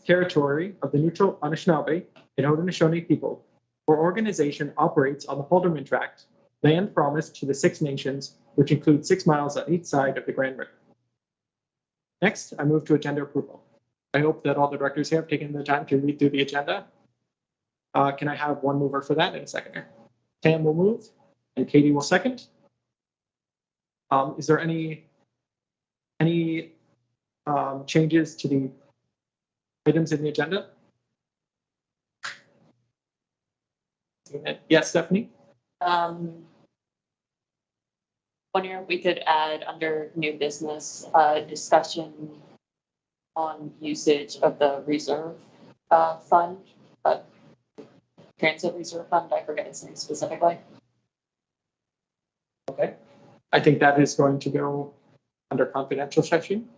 territory of the neutral Anishinaabe and Haudenosaunee people, our organization operates on the Halderman Tract, land promised to the Six Nations, which includes 6 miles on each side of the Grand River. Next, I move to agenda approval. I hope that all the directors here have taken the time to read through the agenda. Can I have one mover for that and a seconder? Tam will move and Katie will second. Is there any changes to the items in the agenda? Yes, Stephanie? Wondering if we could add under new business discussion on usage of the reserve fund, transit reserve fund. I forget its name specifically. Okay, I think that is going to go under confidential session.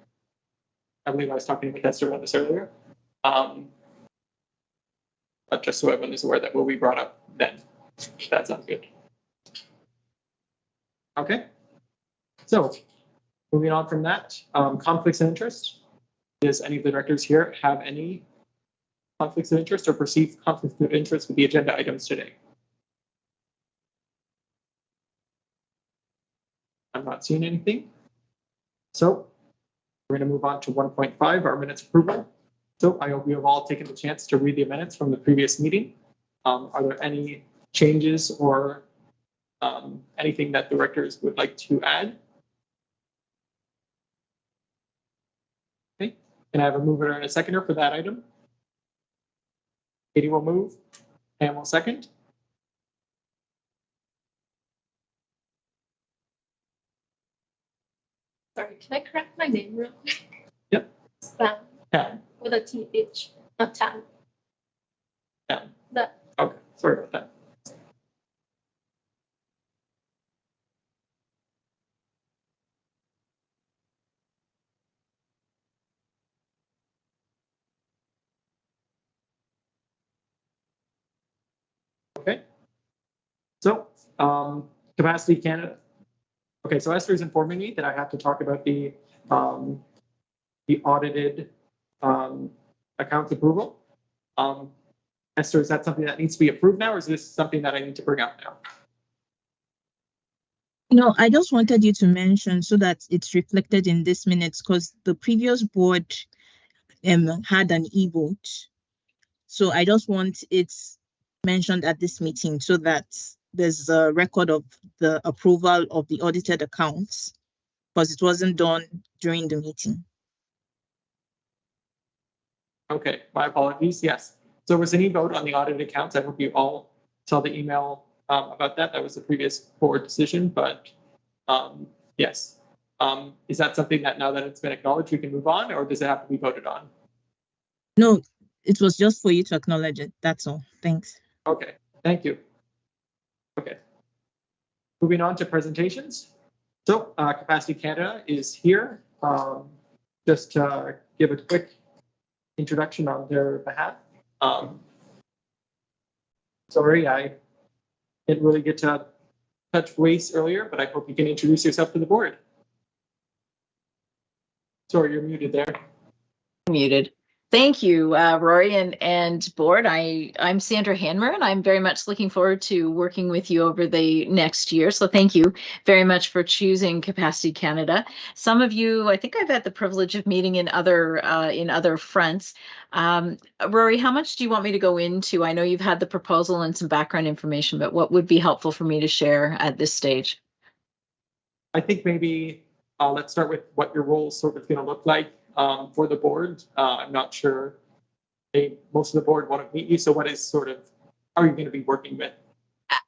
I believe I was talking to Esther about this earlier. But just so everyone is aware, that will be brought up then. That sounds good. Okay. So moving on from that, conflicts of interest. Does any of the directors here have any conflicts of interest or perceived conflicts of interest with the agenda items today? I'm not seeing anything. So we're going to move on to 1.5, our minutes approval. So I hope you have all taken the chance to read the minutes from the previous meeting. Are there any changes or anything that the directors would like to add? Okay, can I have a mover and a seconder for that item? Katie will move, Pam will second. Sorry, can I correct my name real quick? Yep. Sam. Pam. With a TH, not Tam. Pam. That. Okay, sorry about that. Okay. So, Capacity Canada. Okay, so Esther is informing me that I have to talk about the audited accounts approval. Esther, is that something that needs to be approved now, or is this something that I need to bring up now? No, I just wanted you to mention so that it's reflected in this minutes, because the previous board had an e-vote. So I just want it mentioned at this meeting so that there's a record of the approval of the audited accounts, because it wasn't done during the meeting. Okay, my apologies. Yes. So it was an e-vote on the audited accounts. I hope you all saw the email about that. That was the previous board decision, but yes. Is that something that now that it's been acknowledged, we can move on, or does it have to be voted on? No, it was just for you to acknowledge it. That's all. Thanks. Okay, thank you. Okay. Moving on to presentations. So Capacity Canada is here. Just to give a quick introduction on their behalf. Sorry, I didn't really get to touch base earlier, but I hope you can introduce yourself to the board. Sorry, you're muted there. Muted. Thank you, Rory and board. I'm Sandra Hanmer, and I'm very much looking forward to working with you over the next year. So thank you very much for choosing Capacity Canada. Some of you, I think I've had the privilege of meeting in other fronts. Rory, how much do you want me to go into? I know you've had the proposal and some background information, but what would be helpful for me to share at this stage? I think maybe let's start with what your role is sort of going to look like. For the board. I'm not sure most of the board want to meet you. So what is sort of, how are you going to be working with?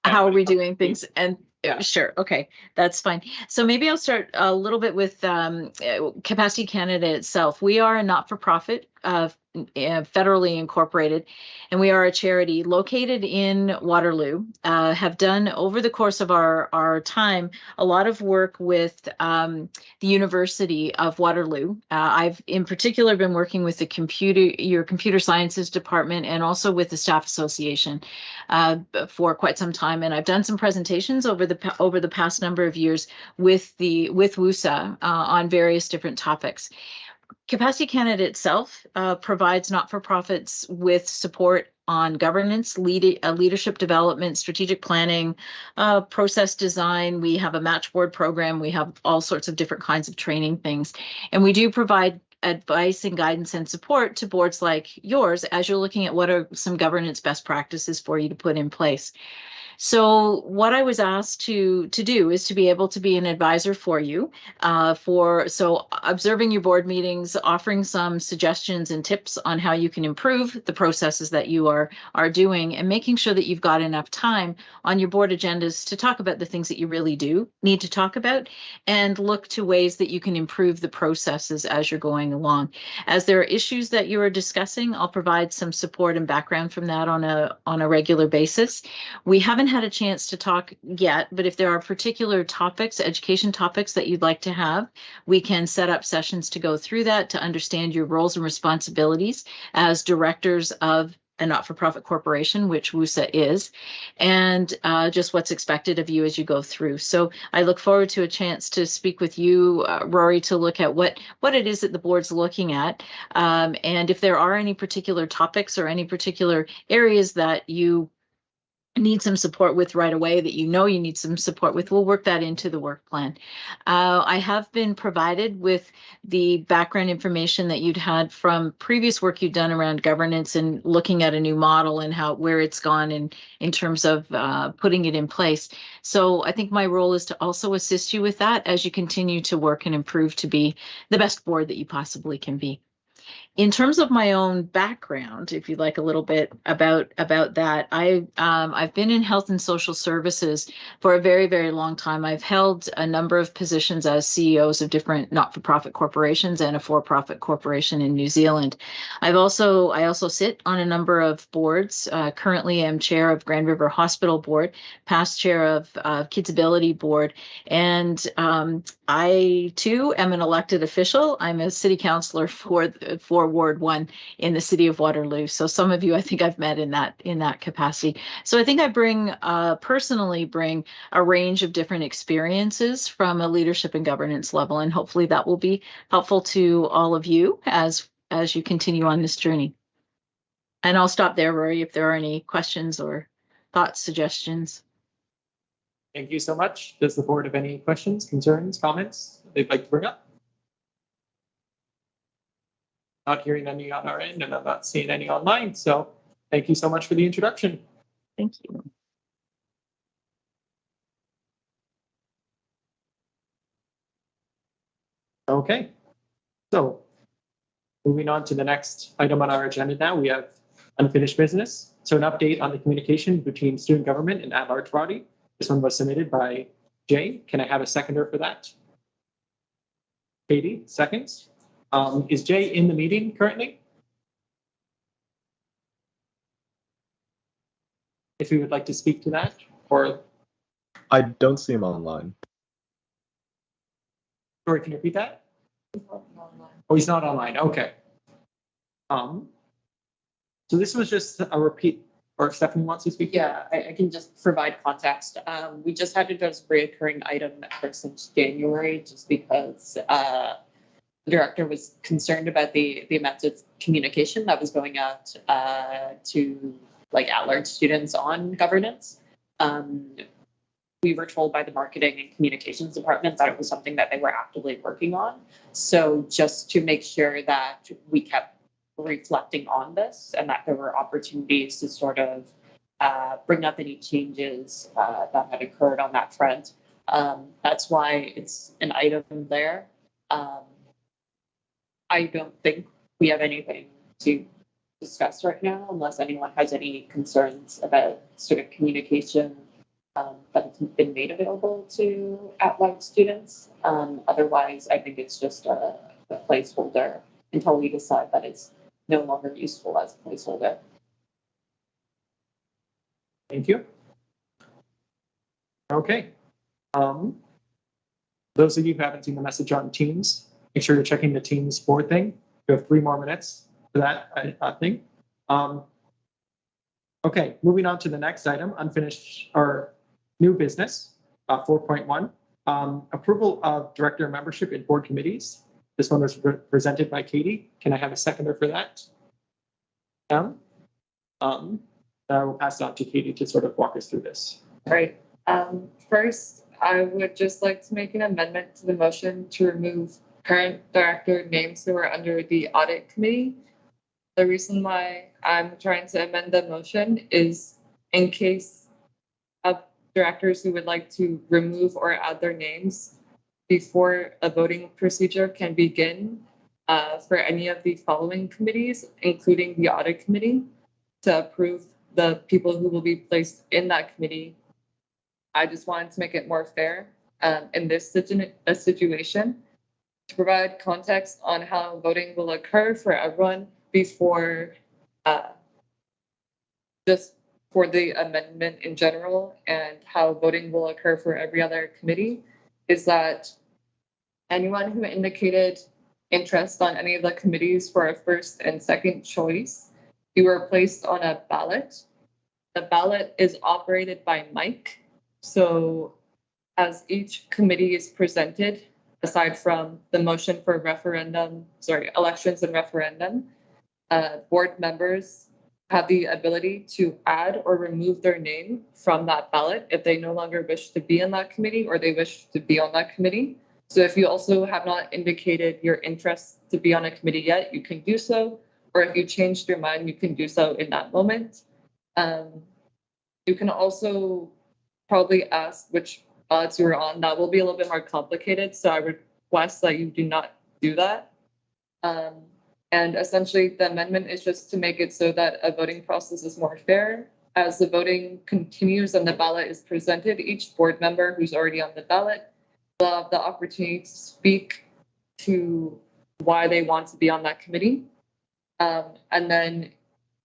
How are we doing things? And yeah. Sure. Okay, that's fine. So maybe I'll start a little bit with Capacity Canada itself. We are a not-for-profit, federally incorporated, and we are a charity located in Waterloo. Have done over the course of our time a lot of work with the University of Waterloo. I've in particular been working with the computer sciences department and also with the staff association for quite some time. And I've done some presentations over the past number of years with WUSA on various different topics. Capacity Canada itself provides not-for-profits with support on governance, leadership development, strategic planning, process design. We have a match board program. We have all sorts of different kinds of training things. And we do provide advice and guidance and support to boards like yours as you're looking at what are some governance best practices for you to put in place. So what I was asked to do is to be able to be an advisor for you, so observing your board meetings, offering some suggestions and tips on how you can improve the processes that you are doing, and making sure that you've got enough time on your board agendas to talk about the things that you really do need to talk about, and look to ways that you can improve the processes as you're going along. As there are issues that you are discussing, I'll provide some support and background from that on a regular basis. We haven't had a chance to talk yet, but if there are particular topics, education topics that you'd like to have, we can set up sessions to go through that, to understand your roles and responsibilities as directors of a not-for-profit corporation, which WUSA is, and just what's expected of you as you go through. So I look forward to a chance to speak with you, Rory, to look at what it is that the board's looking at. And if there are any particular topics or any particular areas that you need some support with right away, that you need some support with, we'll work that into the work plan. I have been provided with the background information that you'd had from previous work you've done around governance and looking at a new model and where it's gone in terms of putting it in place. So I think my role is to also assist you with that as you continue to work and improve to be the best board that you possibly can be. In terms of my own background, if you'd like a little bit about that, I've been in health and social services for a very, very long time. I've held a number of positions as CEOs of different not-for-profit corporations and a for-profit corporation in New Zealand. I also sit on a number of boards. Currently, I'm chair of Grand River Hospital Board, past chair of Kids Ability Board, and I too am an elected official. I'm a city councillor for Ward 1 in the city of Waterloo. So some of you I think I've met in that capacity. So I think I personally bring a range of different experiences from a leadership and governance level, and hopefully that will be helpful to all of you as you continue on this journey. And I'll stop there, Rory, if there are any questions or thoughts, suggestions. Thank you so much. Does the board have any questions, concerns, comments they'd like to bring up? Not hearing any on our end, and I'm not seeing any online. So thank you so much for the introduction. Thank you. Okay. So moving on to the next item on our agenda now, we have unfinished business. So an update on the communication between student government and at-large body. This one was submitted by Jay. Can I have a seconder for that? Katie, seconds. Is Jay in the meeting currently? If you would like to speak to that, or I don't see him online. Sorry, can you repeat that? Oh, he's not online. Okay. So this was just a repeat, or if Stephanie wants to speak. Yeah, I can just provide context. We just had to do this reoccurring item ever since January, just because the director was concerned about the amount of communication that was going out to at-large students on governance. We were told by the marketing and communications department that it was something that they were actively working on. So just to make sure that we kept reflecting on this and that there were opportunities to sort of bring up any changes that had occurred on that front. That's why it's an item there. I don't think we have anything to discuss right now unless anyone has any concerns about sort of communication that has been made available to at-large students. Otherwise, I think it's just a placeholder until we decide that it's no longer useful as a placeholder. Thank you. Okay. Those of you who haven't seen the message on Teams, make sure you're checking the Teams board thing. You have 3 more minutes for that thing. Okay, moving on to the next item, unfinished or new business, 4.1, approval of director membership in board committees. This one was presented by Katie. Can I have a seconder for that? I will pass it on to Katie to sort of walk us through this. Right. First, I would just like to make an amendment to the motion to remove current director names who are under the audit committee. The reason why I'm trying to amend the motion is in case of directors who would like to remove or add their names before a voting procedure can begin for any of the following committees, including the audit committee, to approve the people who will be placed in that committee. I just wanted to make it more fair in this situation to provide context on how voting will occur for everyone before just for the amendment in general, and how voting will occur for every other committee is that anyone who indicated interest on any of the committees for a first and second choice, you were placed on a ballot. The ballot is operated by Mike. So as each committee is presented, aside from the motion for elections and referendum, board members have the ability to add or remove their name from that ballot if they no longer wish to be in that committee or they wish to be on that committee. So if you also have not indicated your interest to be on a committee yet, you can do so. Or if you changed your mind, you can do so in that moment. You can also probably ask which ballots you were on. That will be a little bit more complicated. So I request that you do not do that. And essentially the amendment is just to make it so that a voting process is more fair. As the voting continues and the ballot is presented, each board member who's already on the ballot will have the opportunity to speak to why they want to be on that committee. And then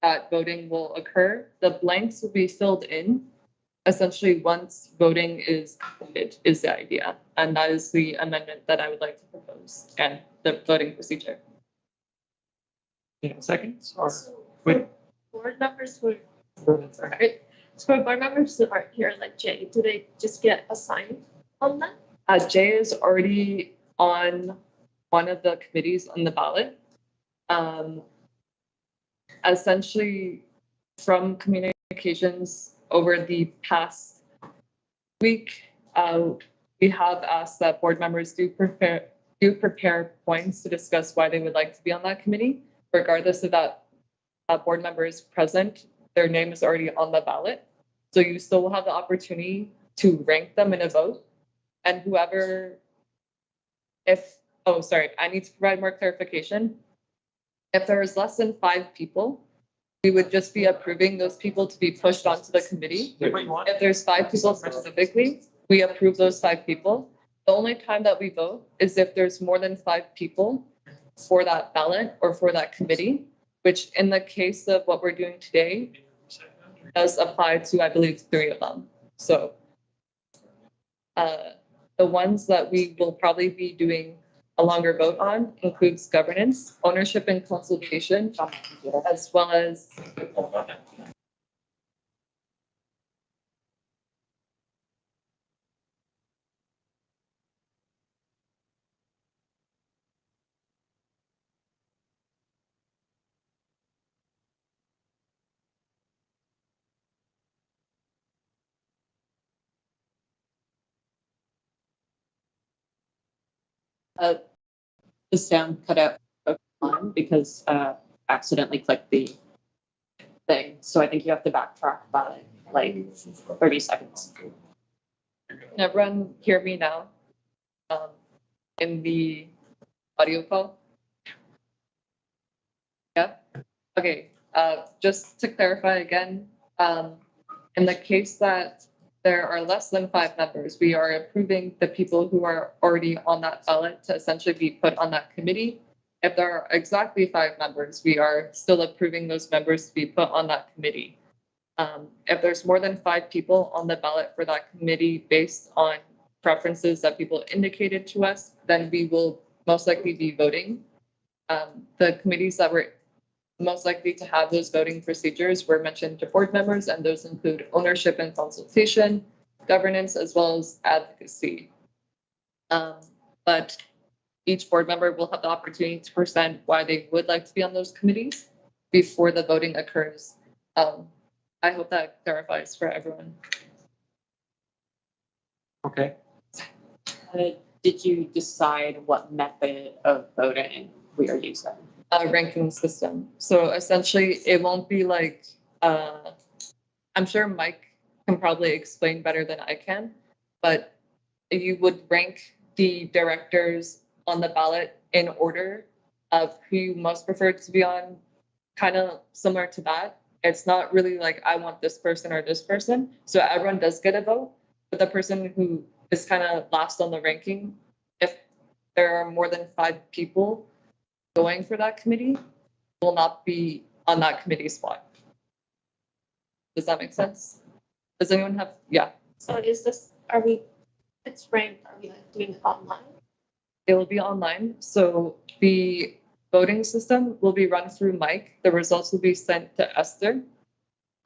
that voting will occur. The blanks will be filled in essentially once voting is completed, is the idea. And that is the amendment that I would like to propose and the voting procedure. Yeah, seconds or So wait. board members who Go ahead, sorry. are, so board members who aren't here, like Jay, do they just get assigned on that? Jay is already on one of the committees on the ballot. Essentially, from communications over the past week, we have asked that board members do prepare points to discuss why they would like to be on that committee, regardless of that board member is present. Their name is already on the ballot, so you still will have the opportunity to rank them in a vote. And whoever, I need to provide more clarification. If there is less than 5 people, we would just be approving those people to be pushed onto the committee. If there's 5 people specifically, we approve those 5 people. The only time that we vote is if there's more than 5 people for that ballot or for that committee, which in the case of what we're doing today does apply to, I believe, 3 of them. So the ones that we will probably be doing a longer vote on includes governance, ownership and consultation, as well as the sound cut out because accidentally clicked the thing. So I think you have to backtrack by like 30 seconds. Can everyone hear me now in the audio call? Yeah. Okay. Just to clarify again, in the case that there are less than 5 members, we are approving the people who are already on that ballot to essentially be put on that committee. If there are exactly 5 members, we are still approving those members to be put on that committee. If there's more than 5 people on the ballot for that committee based on preferences that people indicated to us, then we will most likely be voting. The committees that were most likely to have those voting procedures were mentioned to board members, and those include ownership and consultation, governance, as well as advocacy. But each board member will have the opportunity to present why they would like to be on those committees before the voting occurs. I hope that clarifies for everyone. Okay. Did you decide what method of voting we are using? A ranking system. So essentially, it won't be like, I'm sure Mike can probably explain better than I can, but you would rank the directors on the ballot in order of who you most prefer to be on, kind of similar to that. It's not really like I want this person or this person. So everyone does get a vote, but the person who is kind of last on the ranking, if there are more than 5 people going for that committee, will not be on that committee spot. Does that make sense? Does anyone have, yeah. So it's ranked, are we like doing it online? It will be online. So the voting system will be run through Mike. The results will be sent to Esther.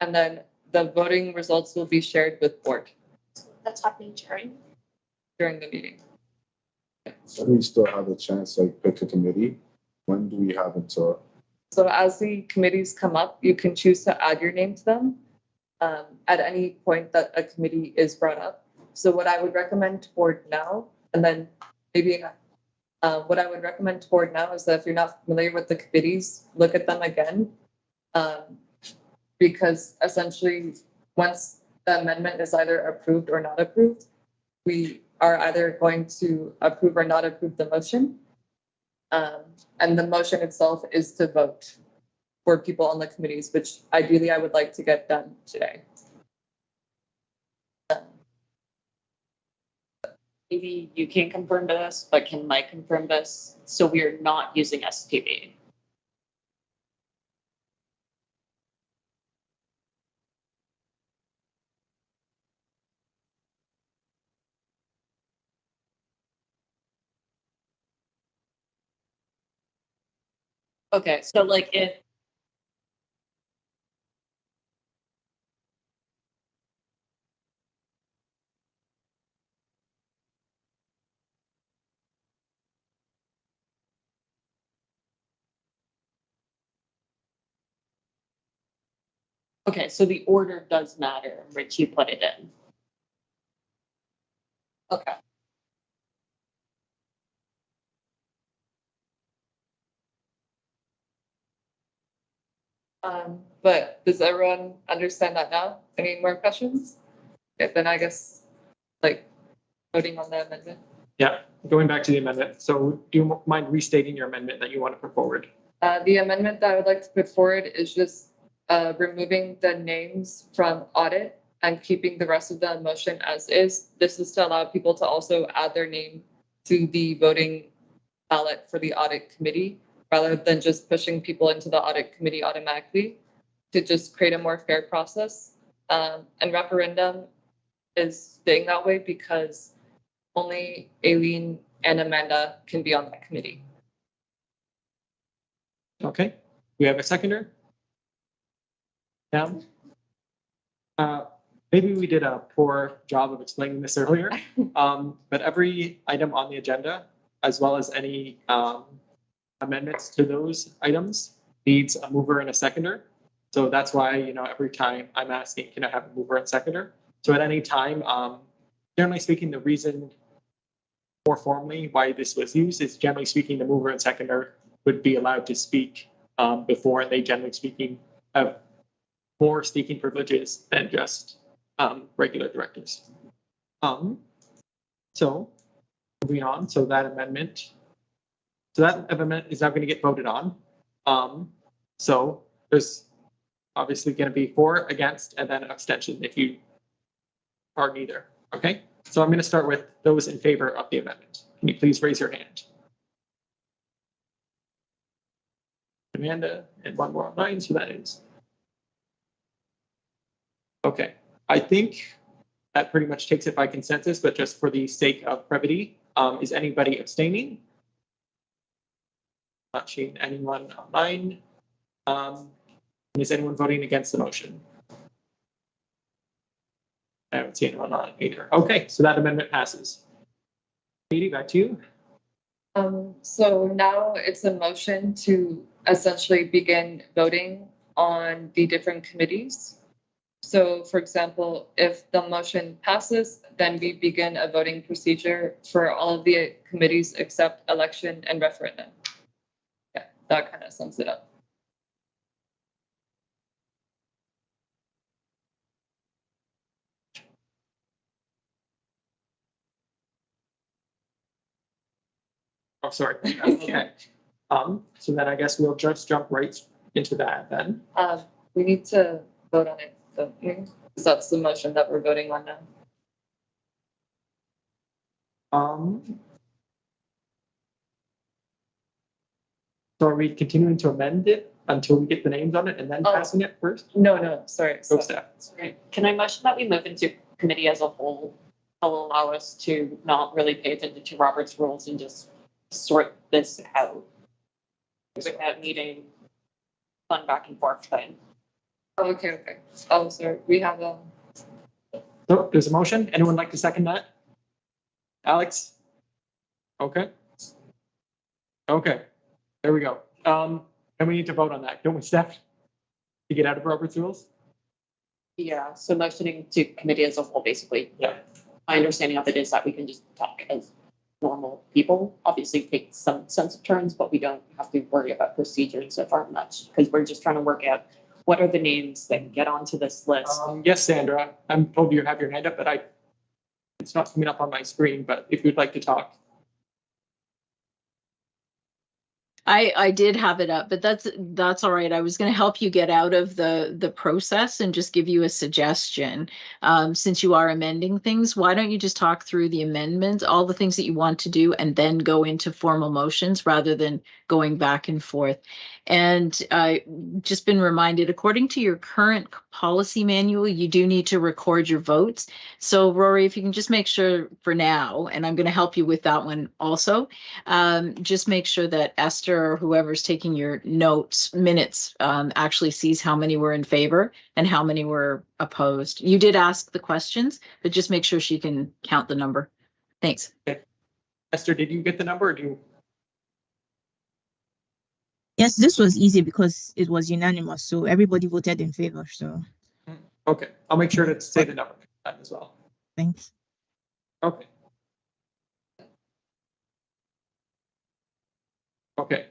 And then the voting results will be shared with board. So that's happening during the meeting. And we still have a chance to like pick a committee. When do we have until? So as the committees come up, you can choose to add your name to them at any point that a committee is brought up. So what I would recommend toward now, and then maybe what I would recommend toward now is that if you're not familiar with the committees, look at them again. Because essentially, once the amendment is either approved or not approved, we are either going to approve or not approve the motion. And the motion itself is to vote for people on the committees, which ideally I would like to get done today. Maybe you can confirm this, but can Mike confirm this? So we're not using STB. Okay, so like if okay, so the order does matter, which you put it in. Okay. But does everyone understand that now? Any more questions? Okay, then I guess like voting on the amendment. Yeah, going back to the amendment. So do you mind restating your amendment that you want to put forward? The amendment that I would like to put forward is just removing the names from audit and keeping the rest of the motion as is. This is to allow people to also add their name to the voting ballot for the audit committee, rather than just pushing people into the audit committee automatically, to just create a more fair process. And referendum is staying that way because only Aileen and Amanda can be on that committee. Okay, we have a seconder. Pam? Maybe we did a poor job of explaining this earlier, but every item on the agenda, as well as any amendments to those items, needs a mover and a seconder. So that's why, every time I'm asking, can I have a mover and seconder? So at any time, generally speaking, the reason more formally why this was used is generally speaking, the mover and seconder would be allowed to speak before, and they generally speaking have more speaking privileges than just regular directors. So moving on, so that amendment is now going to get voted on. So there's obviously going to be for, against, and then abstention if you are neither. Okay, so I'm going to start with those in favor of the amendment. Can you please raise your hand? Amanda, and one more online, so that is. Okay, I think that pretty much takes it by consensus, but just for the sake of brevity, is anybody abstaining? Not seeing anyone online. Is anyone voting against the motion? I haven't seen anyone on either. Okay, so that amendment passes. Katie, back to you. So now it's a motion to essentially begin voting on the different committees. So for example, if the motion passes, then we begin a voting procedure for all of the committees except election and referendum. Yeah, that kind of sums it up. Oh, sorry. Okay. So then I guess we'll just jump right into that then. We need to vote on it, don't we? Because that's the motion that we're voting on now. So are we continuing to amend it until we get the names on it and then passing it first? No, sorry. Go staff. Right. Can I motion that we move into committee as a whole? Will allow us to not really pay attention to Robert's rules and just sort this out without needing fun back and forth thing. Oh, okay. Oh, sorry. We have a. So there's a motion. Anyone like to second that? Alex? Okay. Okay. There we go. And we need to vote on that, don't we, Steph? To get out of Robert's rules? Yeah, so motioning to committee as a whole, basically. Yeah. My understanding of it is that we can just talk as normal people, obviously take some sense of turns, but we don't have to worry about procedures so far much, because we're just trying to work out what are the names that can get onto this list. Yes, Sandra, I'm told you have your hand up, but it's not coming up on my screen, but if you'd like to talk. I did have it up, but that's all right. I was going to help you get out of the process and just give you a suggestion. Since you are amending things, why don't you just talk through the amendments, all the things that you want to do, and then go into formal motions rather than going back and forth. And just been reminded, according to your current policy manual, you do need to record your votes. So Rory, if you can just make sure for now, and I'm going to help you with that one also, just make sure that Esther or whoever's taking your minutes actually sees how many were in favor and how many were opposed. You did ask the questions, but just make sure she can count the number. Thanks. Okay. Esther, did you get the number or do you? Yes, this was easy because it was unanimous, so everybody voted in favor. So. Okay, I'll make sure to say the number as well. Thanks. Okay. Okay.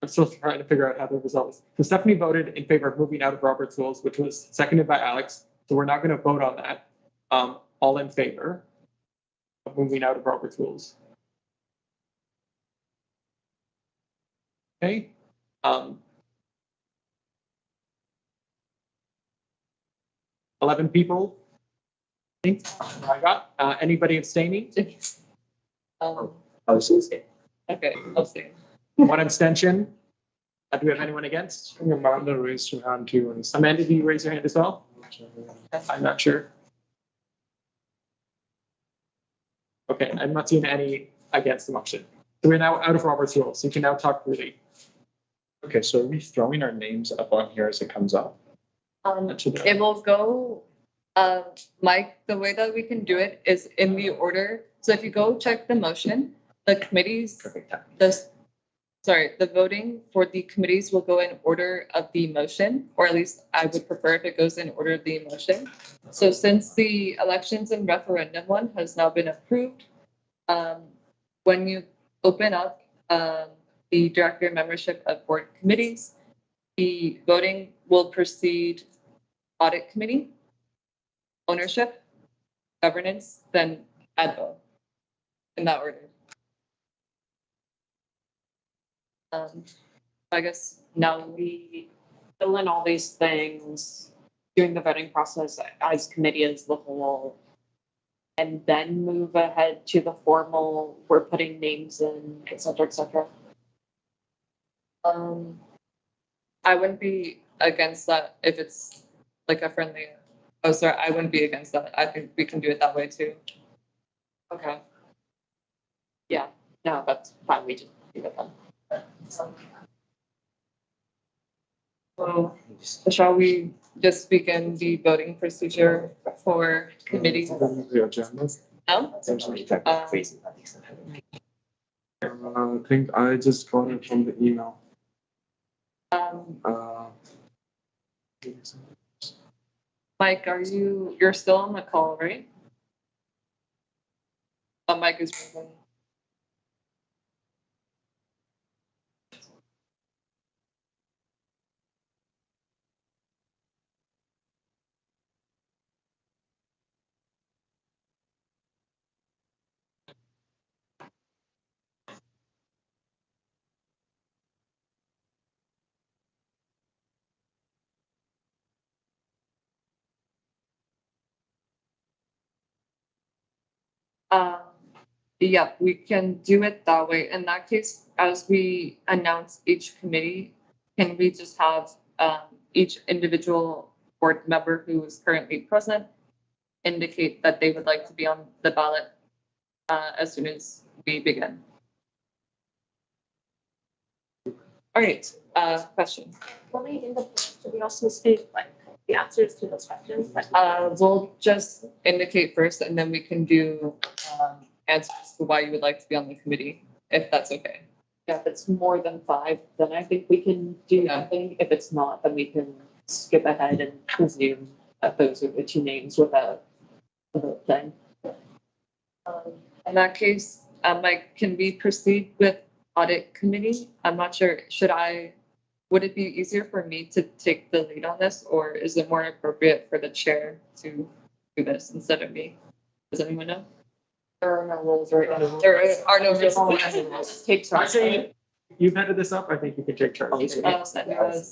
I'm still trying to figure out how the results. So Stephanie voted in favor of moving out of Robert's rules, which was seconded by Alex. So we're not going to vote on that. All in favor of moving out of Robert's rules. Okay. 11 people. I think I got. Anybody abstaining? Okay, I'll see. One abstention. Do we have anyone against? Amanda raised her hand too. Amanda, do you raise your hand as well? I'm not sure. Okay, I'm not seeing any against the motion. So we're now out of Robert's rules. So you can now talk freely. Okay, so are we throwing our names up on here as it comes up? It will go, Mike, the way that we can do it is in the order. So if you go check the motion, the committees, the voting for the committees will go in order of the motion, or at least I would prefer if it goes in order of the motion. So since the elections and referendum one has now been approved, when you open up the director membership of board committees, the voting will proceed audit committee, ownership, governance, then advo, in that order. I guess Now we fill in all these things during the voting process as committee as the whole, and then move ahead to the formal, we're putting names in, et cetera, et cetera. I wouldn't be against that if it's like a friendly. Oh, sorry, I wouldn't be against that. I think we can do it that way too. Okay. Yeah, no, that's fine. We just do it then. So shall we just begin the voting procedure for committees? No? I think I just got it from the email. Mike, you're still on the call, right? Oh, Mike is. Yeah, we can do it that way. In that case, as we announce each committee, can we just have each individual board member who is currently present indicate that they would like to be on the ballot as soon as we begin? All right, question. Only in the, should we also state like the answers to those questions? Like, We'll just indicate first and then we can do answers to why you would like to be on the committee, if that's okay. Yeah, if it's more than 5, then I think we can do nothing. If it's not, then we can skip ahead and presume that those are the 2 names without the whole thing. In that case, Mike, can we proceed with audit committee? I'm not sure, would it be easier for me to take the lead on this, or is it more appropriate for the chair to do this instead of me? Does anyone know? There are no rules right now. There are no rules. Take I charge. say you've headed this up. I think you can take charge. Yeah, Sandra,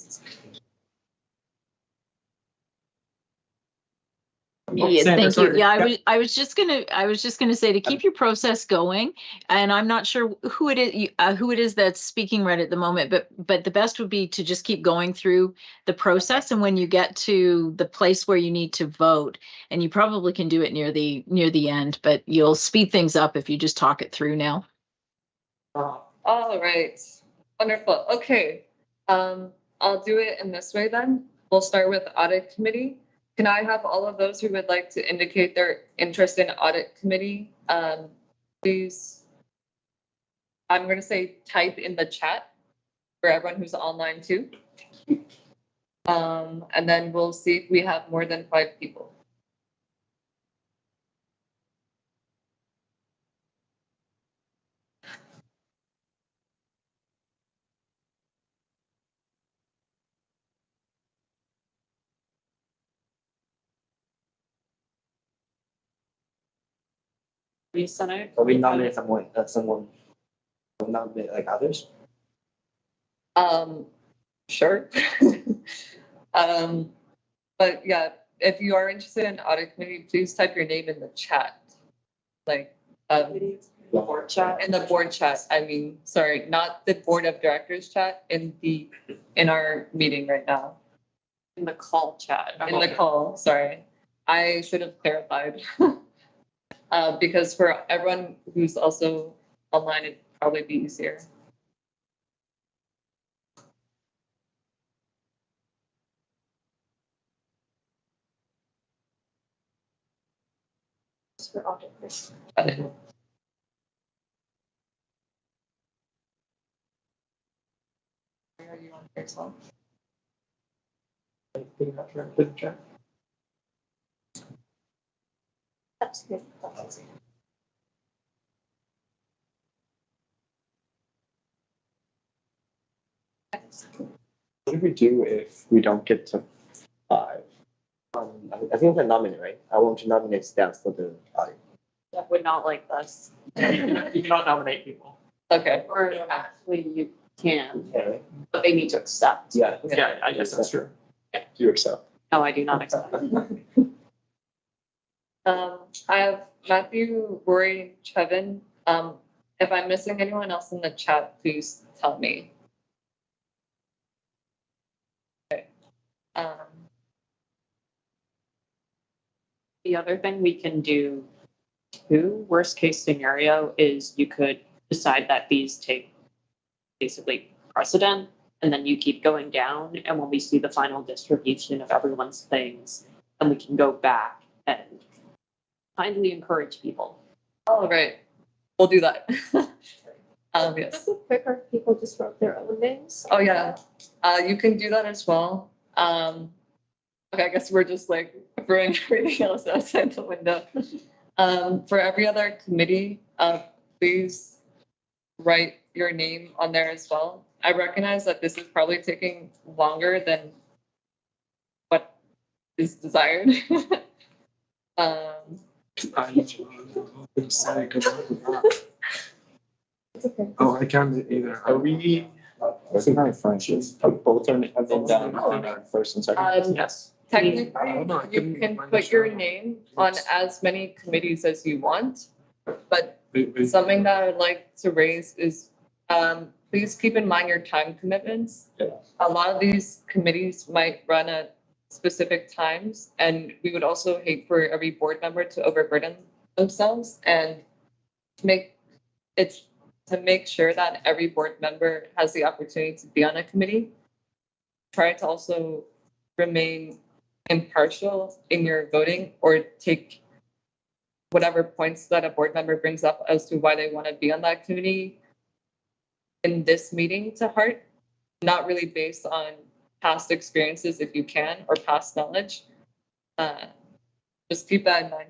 thank you. sorry. Yeah, I was just gonna say to keep your process going, and I'm not sure who it is that's speaking right at the moment, but the best would be to just keep going through the process, and when you get to the place where you need to vote, and you probably can do it near the end, but you'll speed things up if you just talk it through now. All right, wonderful. Okay, I'll do it in this way then. We'll start with audit committee. Can I have all of those who would like to indicate their interest in audit committee? Please, I'm going to say type in the chat for everyone who's online too. And then we'll see if we have more than 5 people. So we nominate someone, nominate like others. Sure. But yeah, if you are interested in audit committee, please type your name in the chat. Like, The board chat. in the board chat. I mean, sorry, not the board of directors chat, in our meeting right now. In the call chat. In the call, sorry. I should have clarified. Because for everyone who's also online, it'd probably be easier. for audit. Where are you on here as well? That's good. What do we do if we don't get to 5? I think I can nominate, right? I want to nominate staff for the audit. That would not like this. You cannot nominate people. Okay. Or actually you can, Yeah, right? but they need to accept. Yeah. Yeah, I guess that's true. You accept. No, I do not accept. I have Matthew, Rory, Trevin. If I'm missing anyone else in the chat, please tell me. Okay. The other thing we can do too, worst case scenario, is you could decide that these take basically precedent and then you keep going down. And when we see the final distribution of everyone's things, then we can go back and kindly encourage people All right, we'll do that. Yes. Is it quicker if people just wrote their own names? Oh, yeah. You can do that as well. Okay, I guess we're just like throwing everything else outside the window. For every other committee, please write your name on there as well. I recognize that this is probably taking longer than what is desired. It's okay. Oh, I can't either. Are we, I think I find it. both are and down on first and second? Yes. Technically, no, I you can can find put the your show. name on as many committees as you want, but We- something that I'd like to raise is, please keep in mind your time commitments. Yeah. A lot of these committees might run at specific times, and we would also hate for every board member to overburden themselves and make sure that every board member has the opportunity to be on a committee. Try to also remain impartial in your voting, or take whatever points that a board member brings up as to why they want to be on that committee in this meeting to heart, not really based on past experiences if you can, or past knowledge. Just keep that in mind.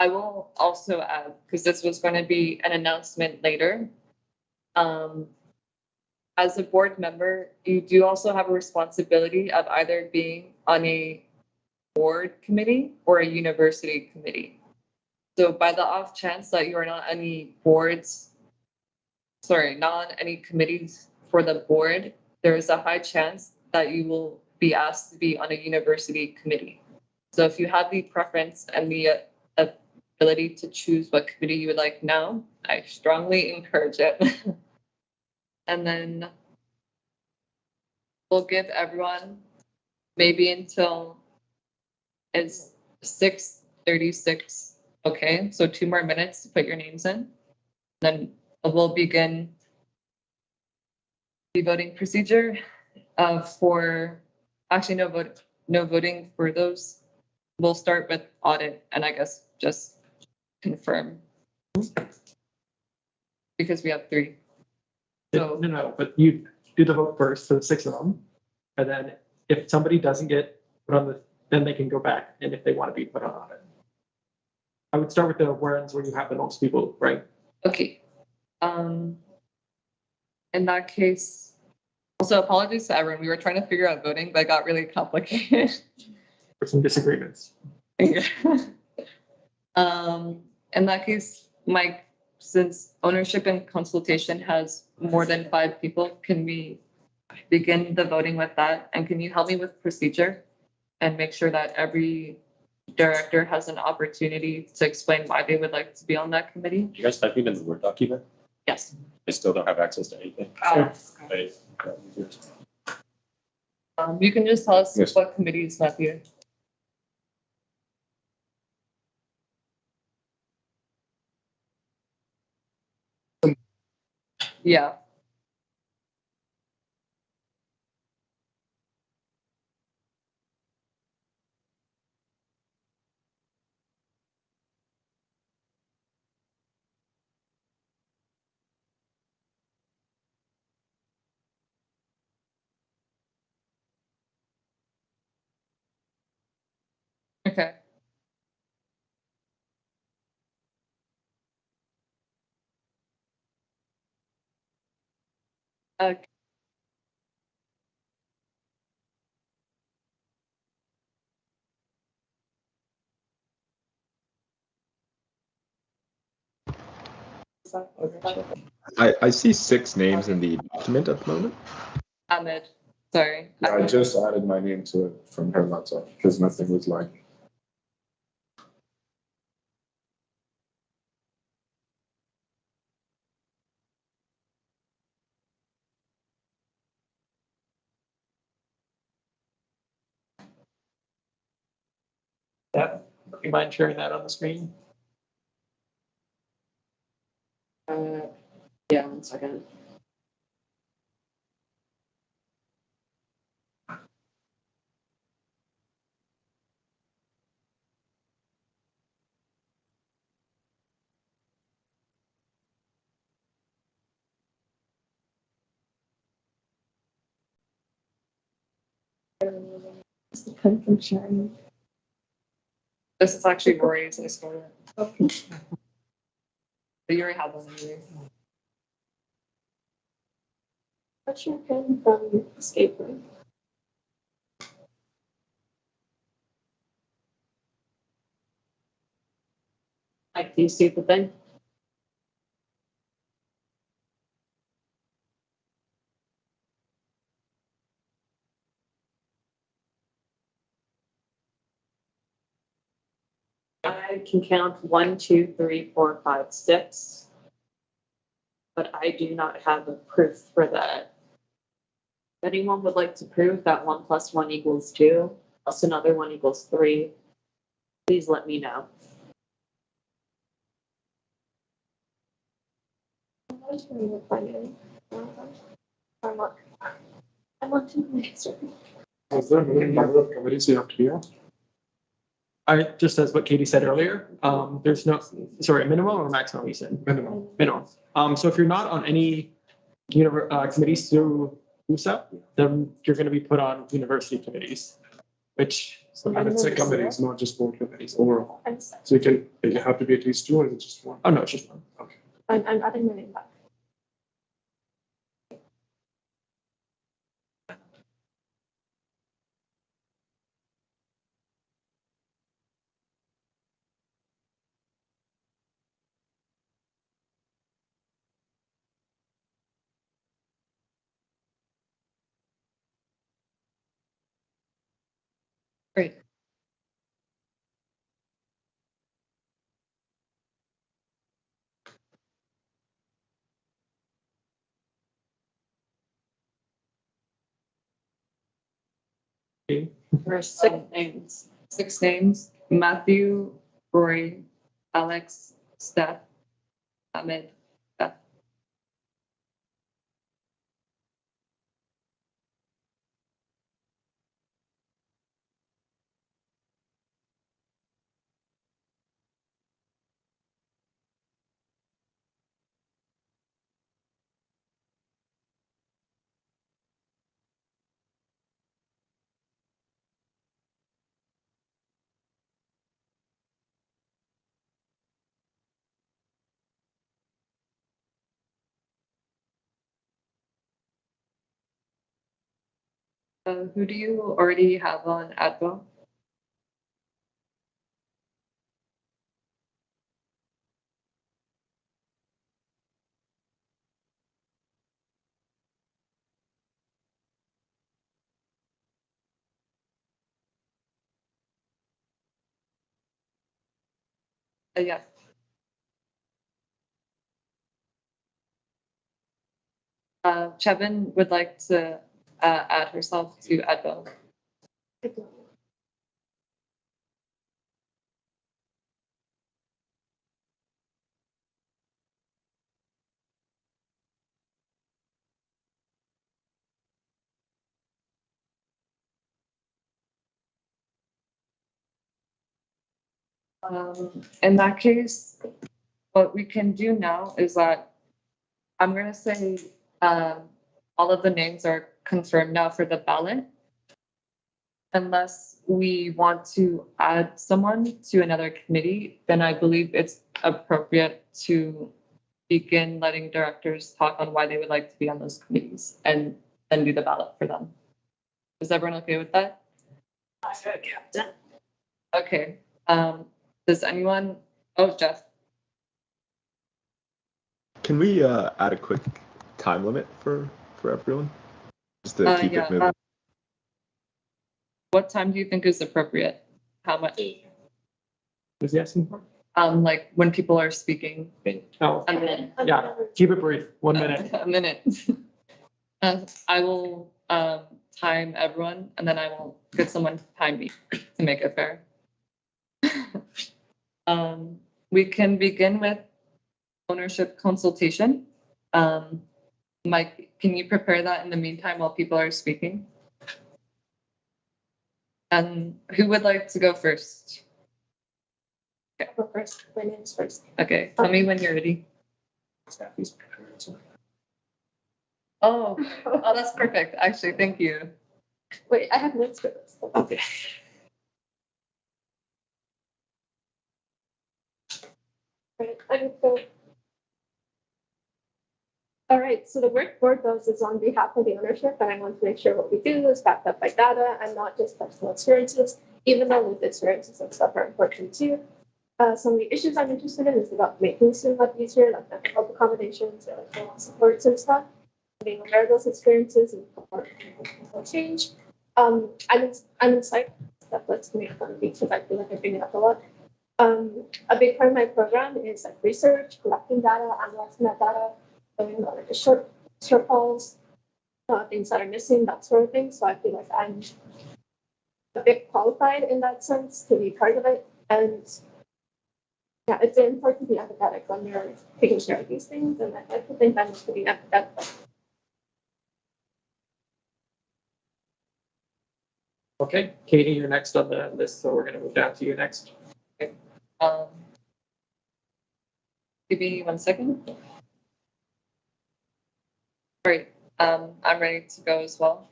I will also add, because this was going to be an announcement later. As a board member, you do also have a responsibility of either being on a board committee or a university committee. So by the off chance that you are not on any not on any committees for the board, there is a high chance that you will be asked to be on a university committee. So if you have the preference and the ability to choose what committee you would like now, I strongly encourage it. And then we'll give everyone maybe until it's 6:36. Okay, so 2 more minutes to put your names in. Then we'll begin the voting procedure for, actually no voting for those. We'll start with audit, and I guess just confirm, because we have 3. So No, but you do the vote first for the 6 of them. And then if somebody doesn't get put on the, then they can go back, and if they want to be put on audit. I would start with the ones where you have the most people, right? okay. In that case, also apologies to everyone. We were trying to figure out voting, but it got really complicated. For some disagreements. In that case, Mike, since ownership and consultation has more than 5 people, can we begin the voting with that? And can you help me with procedure and make sure that every director has an opportunity to explain why they would like to be on that committee? You guys typing in the Word document? Yes. I still don't have access to anything. I- You can just tell us Yes. what committees might be. Yeah. Okay. Okay. I see 6 names in the document at the moment. Ahmed, sorry. Yeah, I just added my name to it from her laptop because nothing was like. You mind sharing that on the screen? Yeah, 1 second. From sharing. This is actually Rory's, I stole it. But you already have one anyway. What's your pen from escape room? Like, do you see the thing? I can count 1, 2, 3, 4, 5, 6. But I do not have a proof for that. If anyone would like to prove that 1 + 1 = 2, plus another 1 = 3, please let me know. I was trying to find it. I'm not. I want to know. Is there a minimum number of committees you have to be on? Just as what Katie said earlier, there's no, sorry, a minimum or maximum, you said? Minimum. Minimum. So if you're not on any committees through WUSA, then you're going to be put on university committees, which And it's a committees, not just board committees overall. So you have to be at least 2 or is it just 1? Oh, no, it's just one. Okay. I'm adding my name back. Great. Okay. There are 6 names. 6 names: Matthew, Rory, Alex, Steph, Ahmed, Beth. Who do you already have on Advo? Yeah. Chevin would like to add herself to Advo. In that case, what we can do now is that I'm going to say all of the names are confirmed now for the ballot. Unless we want to add someone to another committee, then I believe it's appropriate to begin letting directors talk on why they would like to be on those committees and then do the ballot for them. Is everyone okay with that? Okay. Does anyone? Oh, Jeff. Can we add a quick time limit for everyone? Just to keep it moving. What time do you think is appropriate? How much? Was he asking for? Like when people are speaking. Oh, A minute. yeah, keep it brief, 1 minute. A minute. I will time everyone and then I will get someone to time me to make it fair. We can begin with ownership consultation. Mike, can you prepare that in the meantime while people are speaking? And who would like to go first? I'll go first. My name's first. Okay, tell me when you're ready. Oh, that's perfect. Actually, thank you. Wait, I have notes for this. Okay. Right, I'm so. All right, so the work board does is on behalf of the ownership, and I want to make sure what we do is backed up by data and not just personal experiences, even though lived experiences and stuff are important too. Some of the issues I'm interested in is about making student life easier, like mental health accommodations, supports and stuff, being aware of those experiences and for change. I'm in psych, that lets me fun because I feel like I bring it up a lot. A big part of my program is like research, collecting data, analyzing that data, going on like shortfalls, things that are missing, that sort of thing. So I feel like I'm a bit qualified in that sense to be part of it. And yeah, it's important to be empathetic when you're taking care of these things. And I like to think I'm to be empathetic. Okay, Katie, you're next on the list, so we're going to move down to you next. Okay. Give me 1 second. All right, I'm ready to go as well.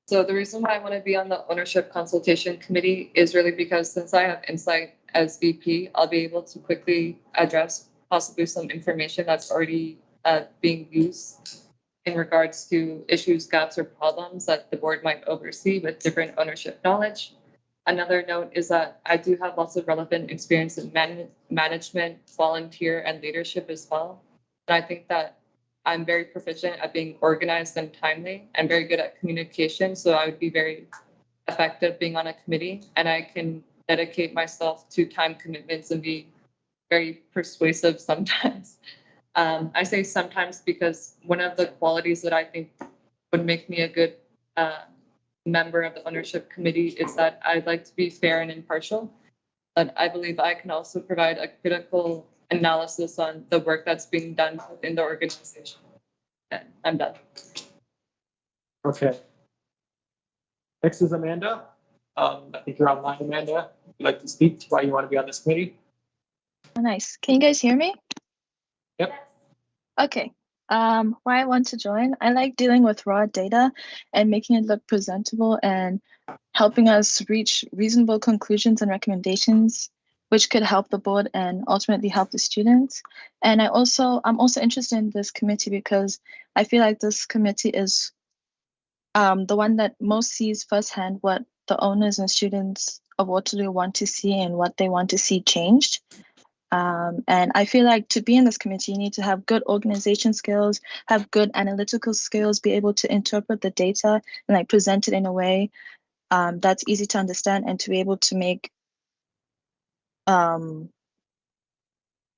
So the reason why I want to be on the ownership consultation committee is really because since I have insight as VP, I'll be able to quickly address possibly some information that's already being used in regards to issues, gaps, or problems that the board might oversee with different ownership knowledge. Another note is that I do have lots of relevant experience in management, volunteer, and leadership as well. And I think that I'm very proficient at being organized and timely and very good at communication. So I would be very effective being on a committee, and I can dedicate myself to time commitments and be very persuasive sometimes. I say sometimes because one of the qualities that I think would make me a good member of the ownership committee is that I'd like to be fair and impartial, but I believe I can also provide a critical analysis on the work that's being done within the organization. And I'm done. Okay. Next is Amanda. I think you're online, Amanda. Would you like to speak to why you want to be on this committee? Oh, nice. Can you guys hear me? Yep. Okay. Why I want to join? I like dealing with raw data and making it look presentable and helping us reach reasonable conclusions and recommendations, which could help the board and ultimately help the students. And I'm also interested in this committee because I feel like this committee is the one that most sees firsthand what the owners and students of Waterloo want to see and what they want to see changed. And I feel like to be in this committee, you need to have good organization skills, have good analytical skills, be able to interpret the data and like present it in a way that's easy to understand, and to be able to make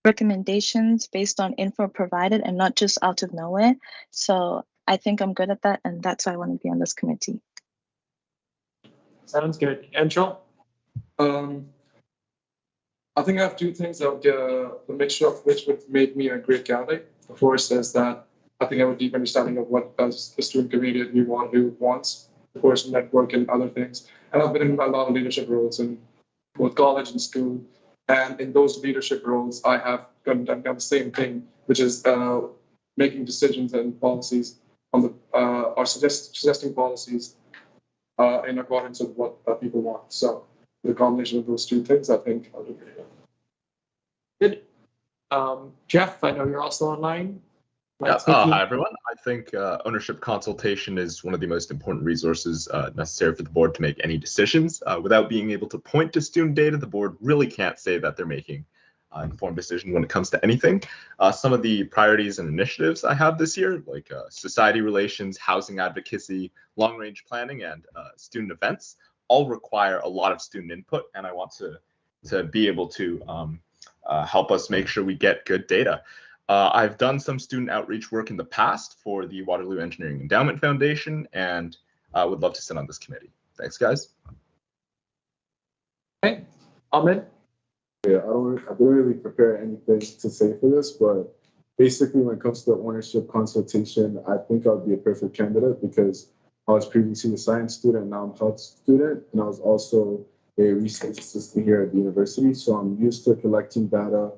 recommendations based on info provided and not just out of nowhere. So I think I'm good at that, and that's why I want to be on this committee. Sounds good. Anshul? I think I have two things that the mixture of which would make me a great candidate. The first is that I think I have a deep understanding of what does the student community at Waterloo wants, the person network and other things. And I've been in a lot of leadership roles in both college and school. And in those leadership roles, I have done the same thing, which is making decisions and policies on the or suggesting policies in accordance with what people want. So the combination of those two things, I think I'll do pretty good. Good. Jeff, I know you're also online. Yeah. Hi, everyone. I think ownership consultation is one of the most important resources necessary for the board to make any decisions. Without being able to point to student data, the board really can't say that they're making an informed decision when it comes to anything. Some of the priorities and initiatives I have this year, like society relations, housing advocacy, long-range planning, and student events, all require a lot of student input, and I want to be able to help us make sure we get good data. I've done some student outreach work in the past for the Waterloo Engineering Endowment Foundation, and I would love to sit on this committee. Thanks, guys. Okay. Ahmed? Yeah, I didn't really prepare anything to say for this, but basically when it comes to ownership consultation, I think I'd be a perfect candidate because I was previously a science student, now I'm a health student, and I was also a research assistant here at the university. So I'm used to collecting data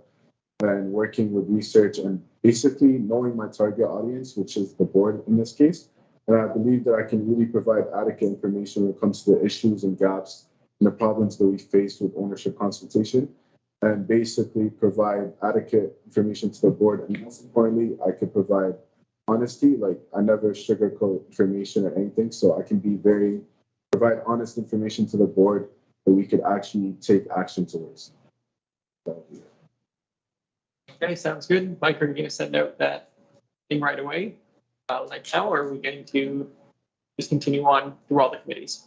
and working with research and basically knowing my target audience, which is the board in this case. And I believe that I can really provide adequate information when it comes to the issues and gaps and the problems that we face with ownership consultation, and basically provide adequate information to the board. And most importantly, I could provide honesty. Like I never sugarcoat information or anything. So I can provide honest information to the board that we could actually take action towards. Okay, sounds good. Mike, are you going to send out that thing right away, like now, or are we going to just continue on through all the committees?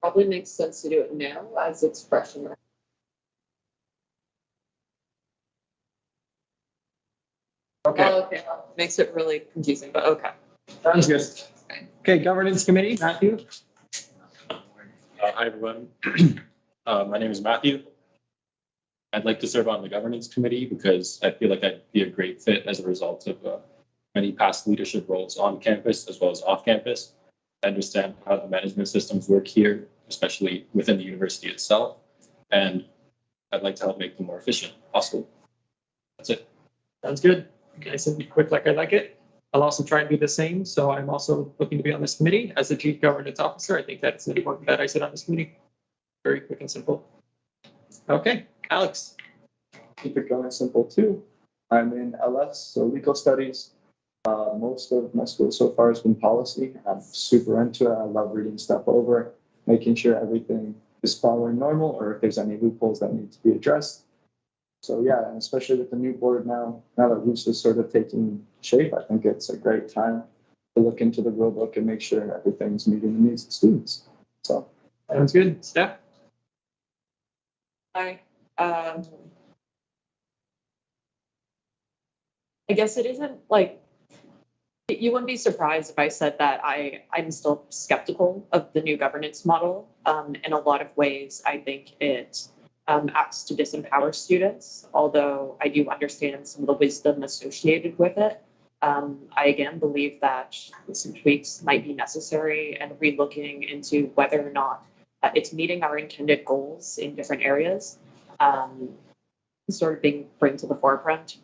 Probably makes sense to do it now as it's fresh in our. Okay, Oh, okay, makes it really confusing, but okay. sounds good. Okay, governance committee, Matthew. Hi, everyone. My name is Matthew. I'd like to serve on the governance committee because I feel like I'd be a great fit as a result of many past leadership roles on campus as well as off campus. I understand how the management systems work here, especially within the university itself, and I'd like to help make them more efficient if possible. That's it. Sounds good. Nice and quick like I like it. I'll also try and do the same. So I'm also looking to be on this committee as the chief governance officer. I think that's important that I sit on this committee. Very quick and simple. Okay, Alex. Keep it going simple too. I'm in LS, so legal studies. Most of my school so far has been policy. I'm super into it. I love reading stuff over, making sure everything is following normal or if there's any loopholes that need to be addressed. So yeah, and especially with the new board now that WUSA is sort of taking shape, I think it's a great time to look into the rule book and make sure everything's meeting the needs of students. So sounds good. Steph? Hi. I guess it isn't like, you wouldn't be surprised if I said that I'm still skeptical of the new governance model. In a lot of ways, I think it acts to disempower students, although I do understand some of the wisdom associated with it. I again believe that some tweaks might be necessary and relooking into whether or not it's meeting our intended goals in different areas. Sort of being bring to the forefront.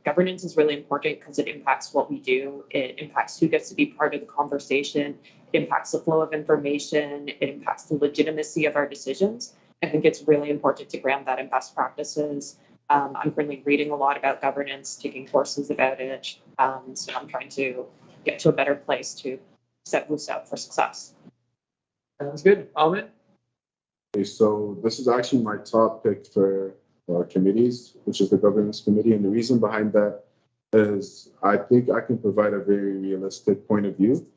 Governance is really important because it impacts what we do. It impacts who gets to be part of the conversation. It impacts the flow of information. It impacts the legitimacy of our decisions. I think it's really important to ground that in best practices. I'm currently reading a lot about governance, taking courses about it. So I'm trying to get to a better place to set WUSA up for success. Sounds good. Ahmed? Okay, so this is actually my top pick for committees, which is the governance committee. And the reason behind that is I think I can provide a very realistic point of view.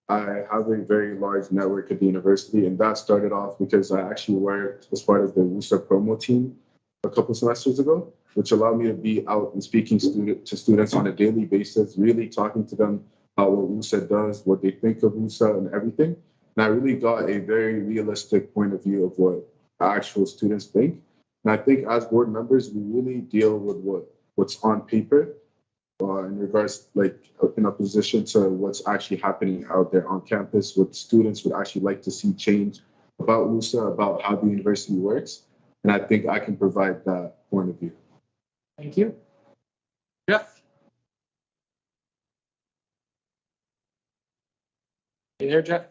I have a very large network at the university, and that started off because I actually worked as part of the WUSA promo team a couple semesters ago, which allowed me to be out and speaking to students on a daily basis, really talking to them about what WUSA does, what they think of WUSA and everything. And I really got a very realistic point of view of what actual students think. And I think as board members, we really deal with what's on paper in regards, like in opposition to what's actually happening out there on campus, what students would actually like to see change about WUSA, about how the university works. And I think I can provide that point of view. Thank you. Jeff? You there, Jeff?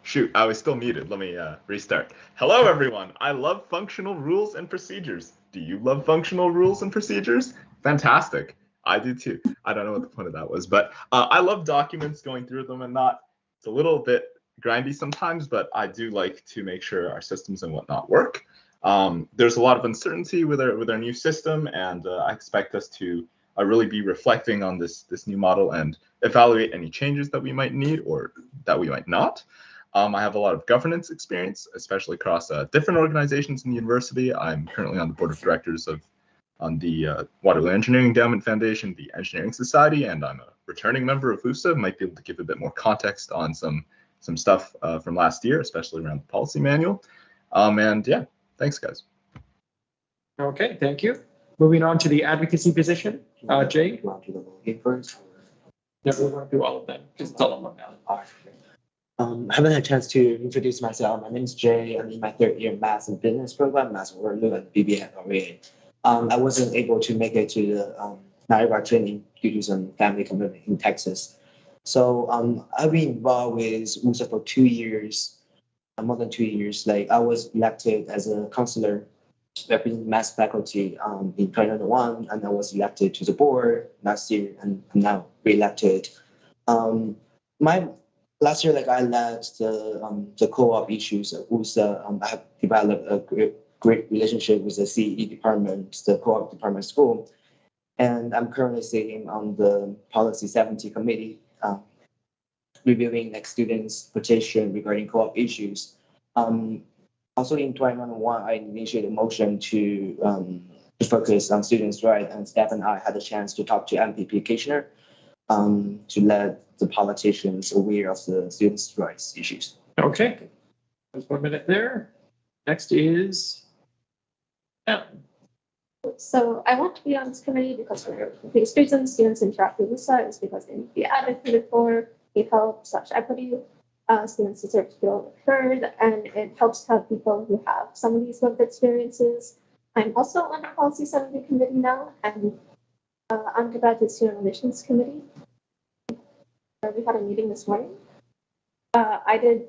Shoot, I was still muted. Let me restart. Hello, everyone. I love functional rules and procedures. Do you love functional rules and procedures? Fantastic. I do too. I don't know what the point of that was, but I love documents, going through them and not. It's a little bit grindy sometimes, but I do like to make sure our systems and whatnot work. There's a lot of uncertainty with our new system, and I expect us to really be reflecting on this new model and evaluate any changes that we might need or that we might not. I have a lot of governance experience, especially across different organizations in the university. I'm currently on the board of directors on the Waterloo Engineering Endowment Foundation, the Engineering Society, and I'm a returning member of WUSA. Might be able to give a bit more context on some stuff from last year, especially around the policy manual. And yeah, thanks, guys. Okay, thank you. Moving on to the advocacy position. Jay? Want to do the whole game first? Yeah, we're going to do all of them because it's all on one now. I haven't had a chance to introduce myself. My name is Jay. I'm in my third year Maths and Business program, Maths at Waterloo and BBA at RA. I wasn't able to make it to the Niagara training due to some family commitment in Texas. So I've been involved with WUSA for 2 years, more than 2 years. Like I was elected as a counselor representing maths faculty in 2021, and I was elected to the board last year, and I'm now re-elected. My last year, like I led the co-op issues at WUSA. I have developed a great relationship with the CE department, the co-op department school, and I'm currently sitting on the Policy 70 committee, reviewing like students' petition regarding co-op issues. Also in 2021, I initiated a motion to focus on students' rights, and Steph and I had a chance to talk to MPP Kitchener to let the politicians aware of the students' rights issues. Okay. There's 1 minute there. Next is Ellen. So I want to be on this committee because for the biggest reason students interact with WUSA is because they need to be advocated for, need help, such equity. Students deserve to feel heard, and it helps to have people who have some of these lived experiences. I'm also on the Policy 70 committee now, and undergraduate student relations committee. We had a meeting this morning. I did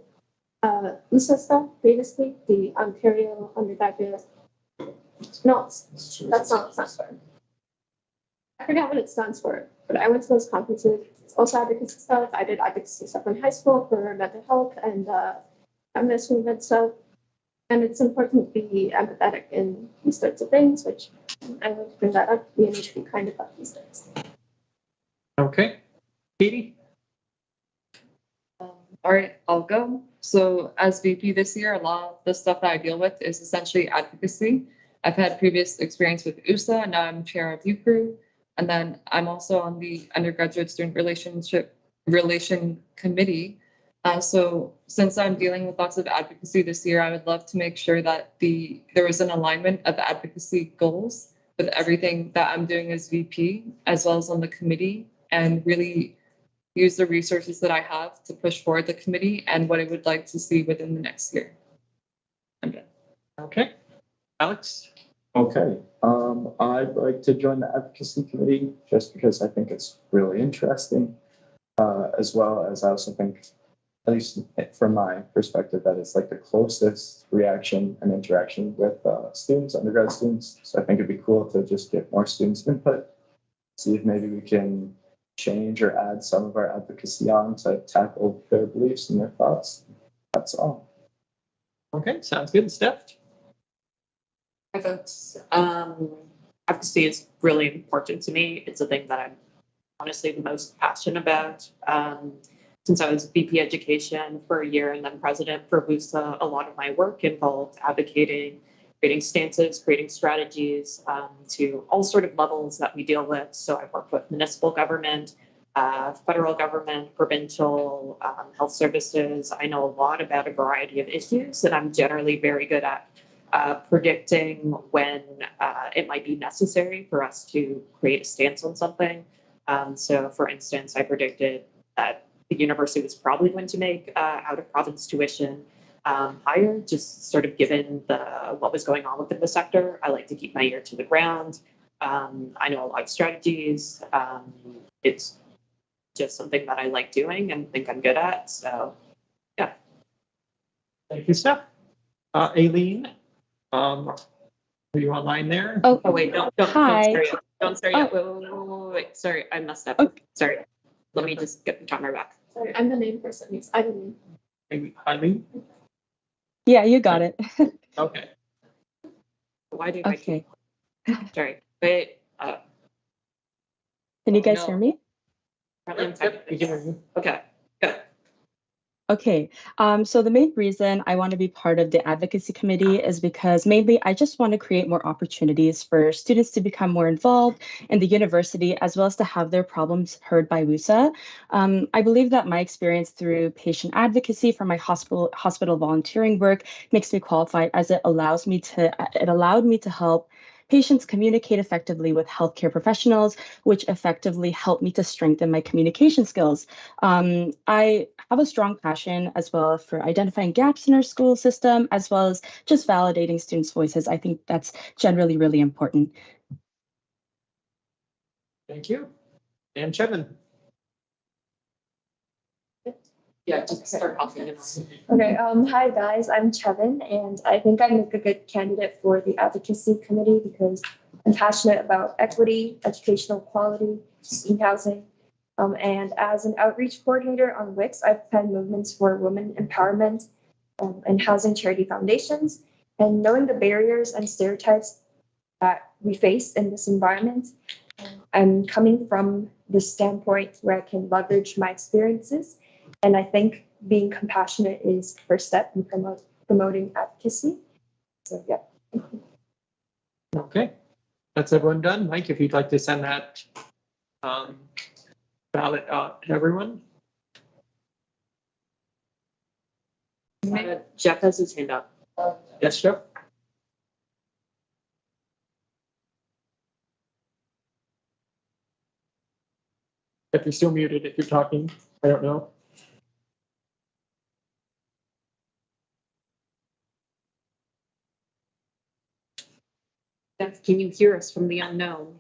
WUSA stuff previously, the Ontario undergraduate. No, that's not what it stands for. I forgot what it stands for, but I went to those conferences. It's also advocacy stuff. I did advocacy stuff in high school for mental health and feminist movement stuff. And it's important to be empathetic in these sorts of things, which I want to bring that up. We need to be kind about these things. Okay. Katie? All right, I'll go. So as VP this year, a lot of the stuff that I deal with is essentially advocacy. I've had previous experience with WUSA, and now I'm chair of UCRU. And then I'm also on the undergraduate student relation committee. So since I'm dealing with lots of advocacy this year, I would love to make sure that there was an alignment of advocacy goals with everything that I'm doing as VP, as well as on the committee, and really use the resources that I have to push forward the committee and what I would like to see within the next year. I'm done. Okay. Alex? Okay. I'd like to join the advocacy committee just because I think it's really interesting, as well as I also think, at least from my perspective, that it's like the closest reaction and interaction with students, undergrad students. So I think it'd be cool to just get more students' input, see if maybe we can change or add some of our advocacy on to tackle their beliefs and their thoughts. That's all. Okay, sounds good. Steph? I vote. Advocacy is really important to me. It's a thing that I'm honestly the most passionate about. Since I was VP Education for a year and then president for WUSA, a lot of my work involved advocating, creating stances, creating strategies to all sort of levels that we deal with. So I've worked with municipal government, federal government, provincial health services. I know a lot about a variety of issues, and I'm generally very good at predicting when it might be necessary for us to create a stance on something. So for instance, I predicted that the university was probably going to make out-of-province tuition higher, just sort of given what was going on within the sector. I like to keep my ear to the ground. I know a lot of strategies. It's just something that I like doing and think I'm good at. So, yeah. Thank you, Steph. Aileen, are you online there? Oh wait, don't Hi. start yet. Don't start yet. Wait. Sorry, I messed up. Okay. Sorry. Let me just get the timer back. Sorry, I'm the name person. I didn't. Aileen? Yeah, you got it. Okay. Why do Okay. Sorry. Wait. Can you guys No. hear me? Apparently I'm typing. We can hear you. Okay. Good. Okay, so the main reason I want to be part of the advocacy committee is because mainly I just want to create more opportunities for students to become more involved in the university as well as to have their problems heard by WUSA. I believe that my experience through patient advocacy from my hospital volunteering work makes me qualified as it allowed me to help patients communicate effectively with healthcare professionals, which effectively helped me to strengthen my communication skills. I have a strong passion as well for identifying gaps in our school system, as well as just validating students' voices. I think that's generally really important. Thank you. And Chevin. Yeah, just start talking. Okay, hi guys, I'm Chevin, and I think I make a good candidate for the advocacy committee because I'm passionate about equity, educational quality, student housing, and as an outreach coordinator on WICS, I've planned movements for women empowerment and housing charity foundations, and knowing the barriers and stereotypes that we face in this environment, I'm coming from this standpoint where I can leverage my experiences. And I think being compassionate is the first step in promoting advocacy. So, yeah. Okay, that's everyone done. Mike, if you'd like to send that ballot out to everyone. Jeff has his hand up. Yes, Jeff? If you're still muted, if you're talking, I don't know. Jeff, can you hear us from the unknown?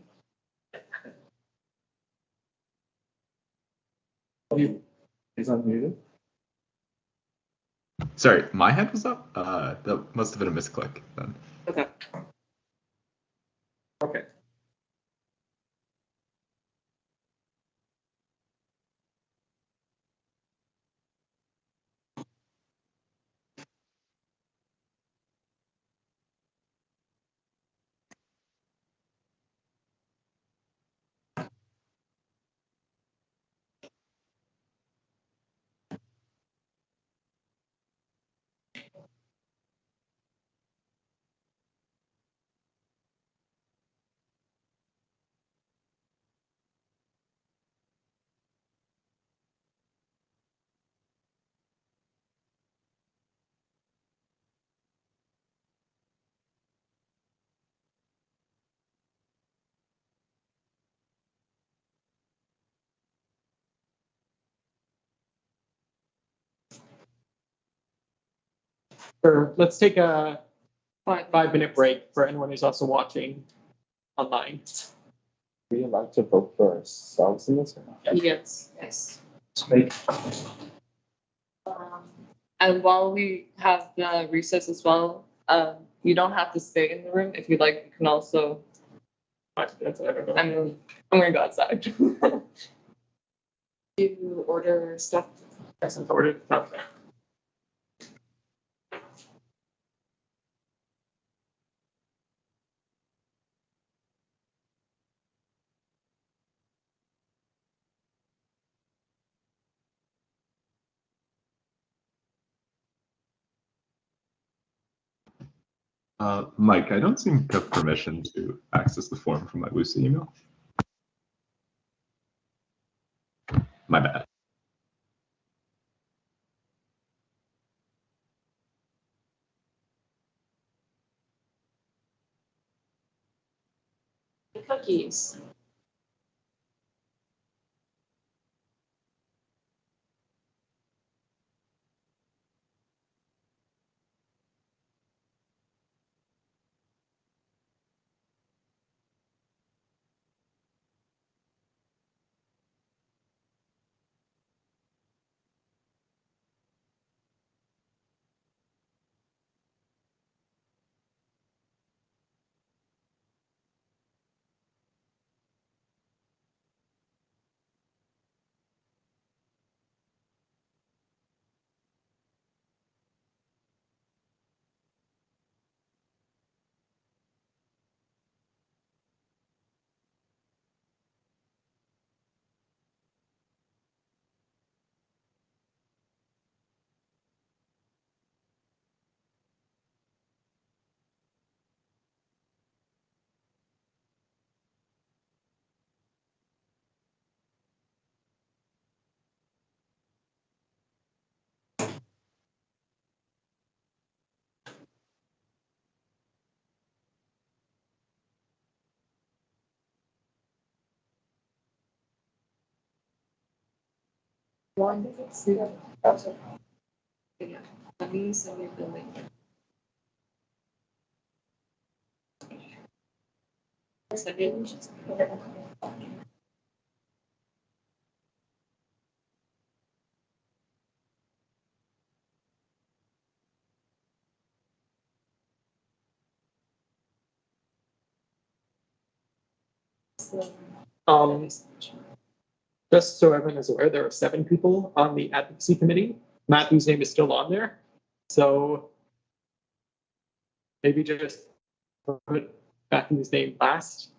He's unmuted. Sorry, my hand was up? That must have been a misclick then. Okay. Okay. Let's take a 5-minute break for anyone who's also watching online. Are we allowed to vote for ourselves in this or not? Yes. Yes. And while we have the recess as well, you don't have to stay in the room. If you'd like, you can also. I don't know. I'm gonna go outside. To order stuff. Hasn't ordered. Okay. Mike, I don't seem to have permission to access the form from my WUSA email. My bad. Cookies. 1, 2, yeah, let me send you the link. Send it. Just so everyone is aware, there are 7 people on the advocacy committee. Matthew's name is still on there. So maybe just put Matthew's name last,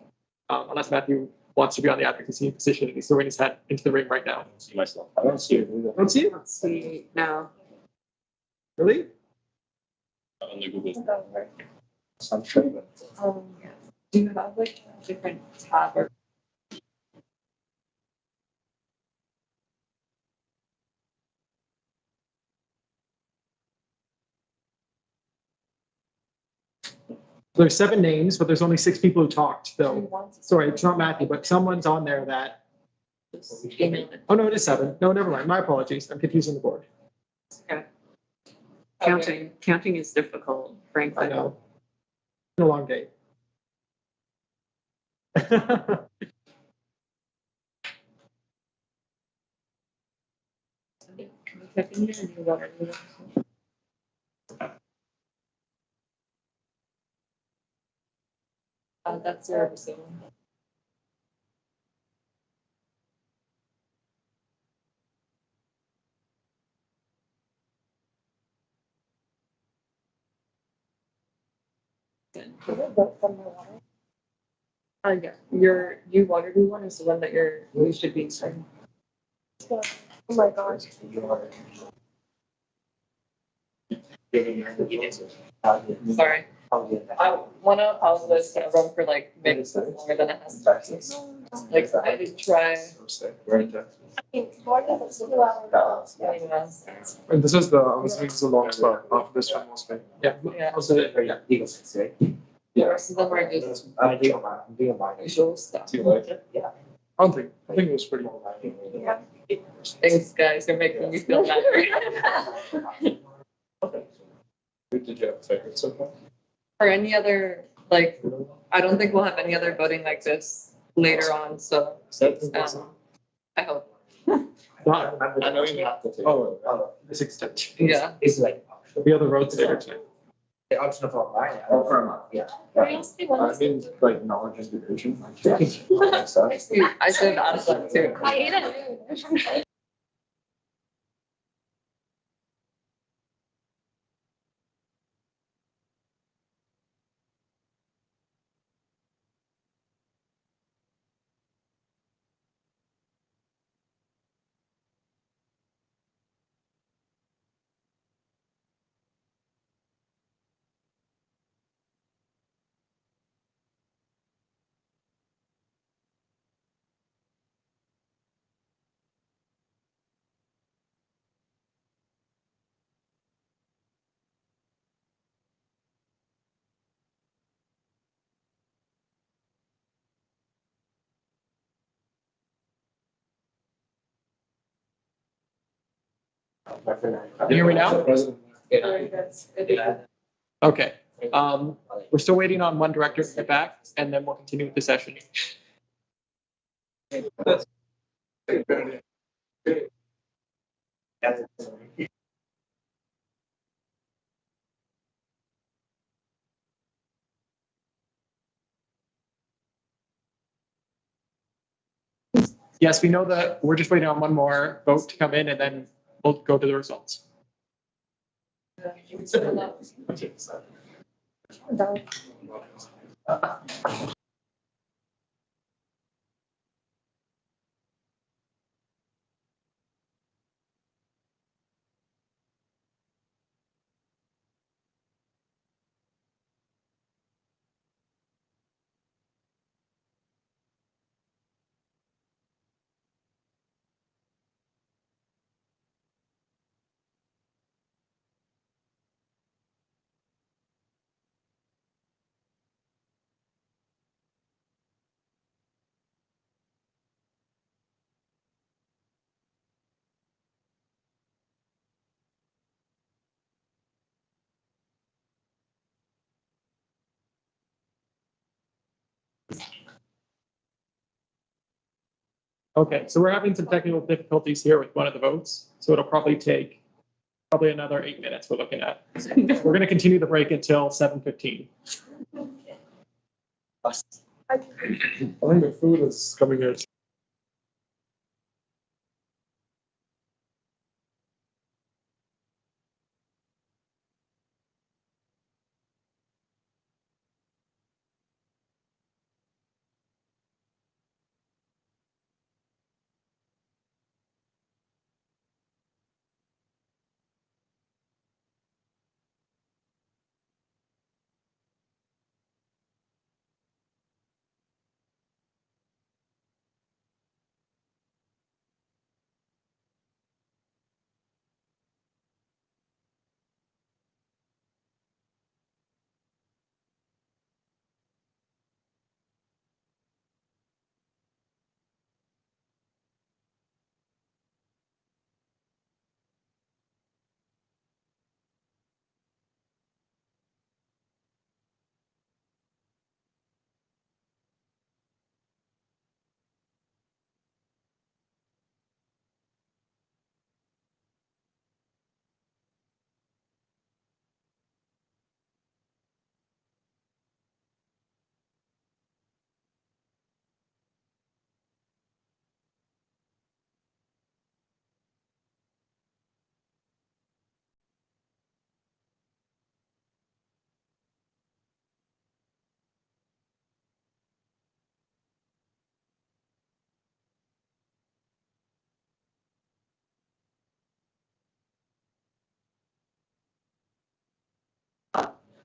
unless Matthew wants to be on the advocacy position and he's throwing his hat into the ring right now. See myself. I don't see it. Don't see it? Let's see now. Really? On the Google. I'm sure. Yeah. Do you have like a different tab or? There's 7 names, but there's only 6 people who talked. So sorry, it's not Matthew, but someone's on there that. Oh no, it is 7. No, never mind. My apologies. I'm confusing the board. Okay. Counting is difficult, frankly. I know. It's been a long day. That's your Zoom. Yeah, your Waterloo one is the one that you should be starting. Oh my gosh. Sorry. I want to apologize to everyone for like making this longer than it has to. Like I did try. And this is the, I'm assuming it's the long part after this one mostly. Yeah. Yeah. Yeah. The rest of them are just visual stuff. I think it was pretty. Thanks, guys. You're making me feel better. Did you have a favorite so far? Or any other, like, I don't think we'll have any other voting like this later on, so I hope. I know you have to take. This extent. Yeah. It's like The other roads there tonight. the option for mine. For a month, yeah. I mean, like knowledge and division. I should have asked that too. I ate it. You hear me now? Okay. We're still waiting on one director to get back, and then we'll continue with the session. Yes, we know that we're just waiting on one more vote to come in, and then we'll go to the results. Okay, so we're having some technical difficulties here with one of the votes, so it'll probably take another 8 minutes we're looking at. We're going to continue the break until 7:15. I think the food is coming in.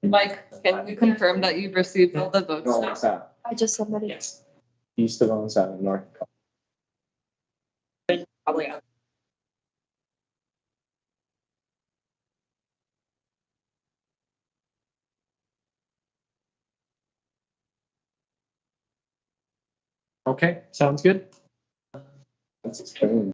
Mike, can you confirm that you've received all the votes No, now? what's that? I just submitted. Yes. East of 107, North. Probably. Okay, sounds good. That's strange.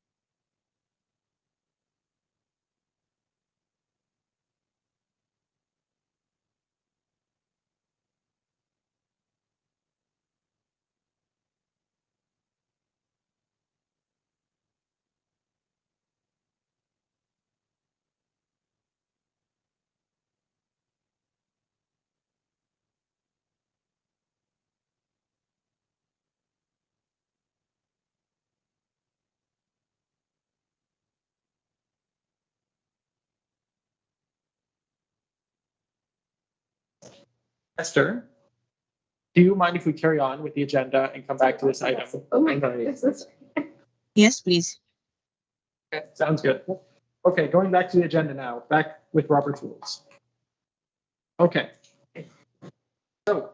Esther, do you mind if we carry on with the agenda and come back to this item? Oh my goodness. Yes, please. Okay, sounds good. Okay, going back to the agenda now, back with Robert's rules. Okay. So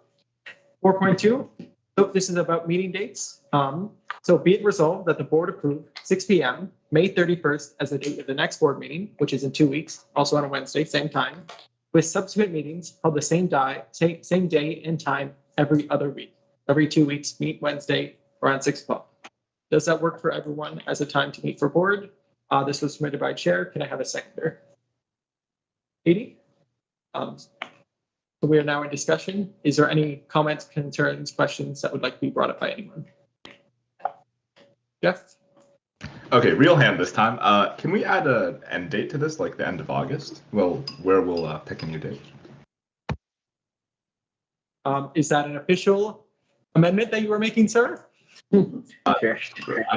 4.2, so this is about meeting dates. So be it resolved that the board approve 6 p.m. May 31st as the date of the next board meeting, which is in 2 weeks, also on a Wednesday, same time, with subsequent meetings held the same day and time every other week. Every 2 weeks, meet Wednesday around 6 o'clock. Does that work for everyone as a time to meet for board? This was submitted by chair. Can I have a seconder? 80? So we are now in discussion. Is there any comments, concerns, questions that would like to be brought up by anyone? Jeff? Okay, real hand this time. Can we add an end date to this, like the end of August? Well, where we'll pick a new date. Is that an official amendment that you were making, sir? I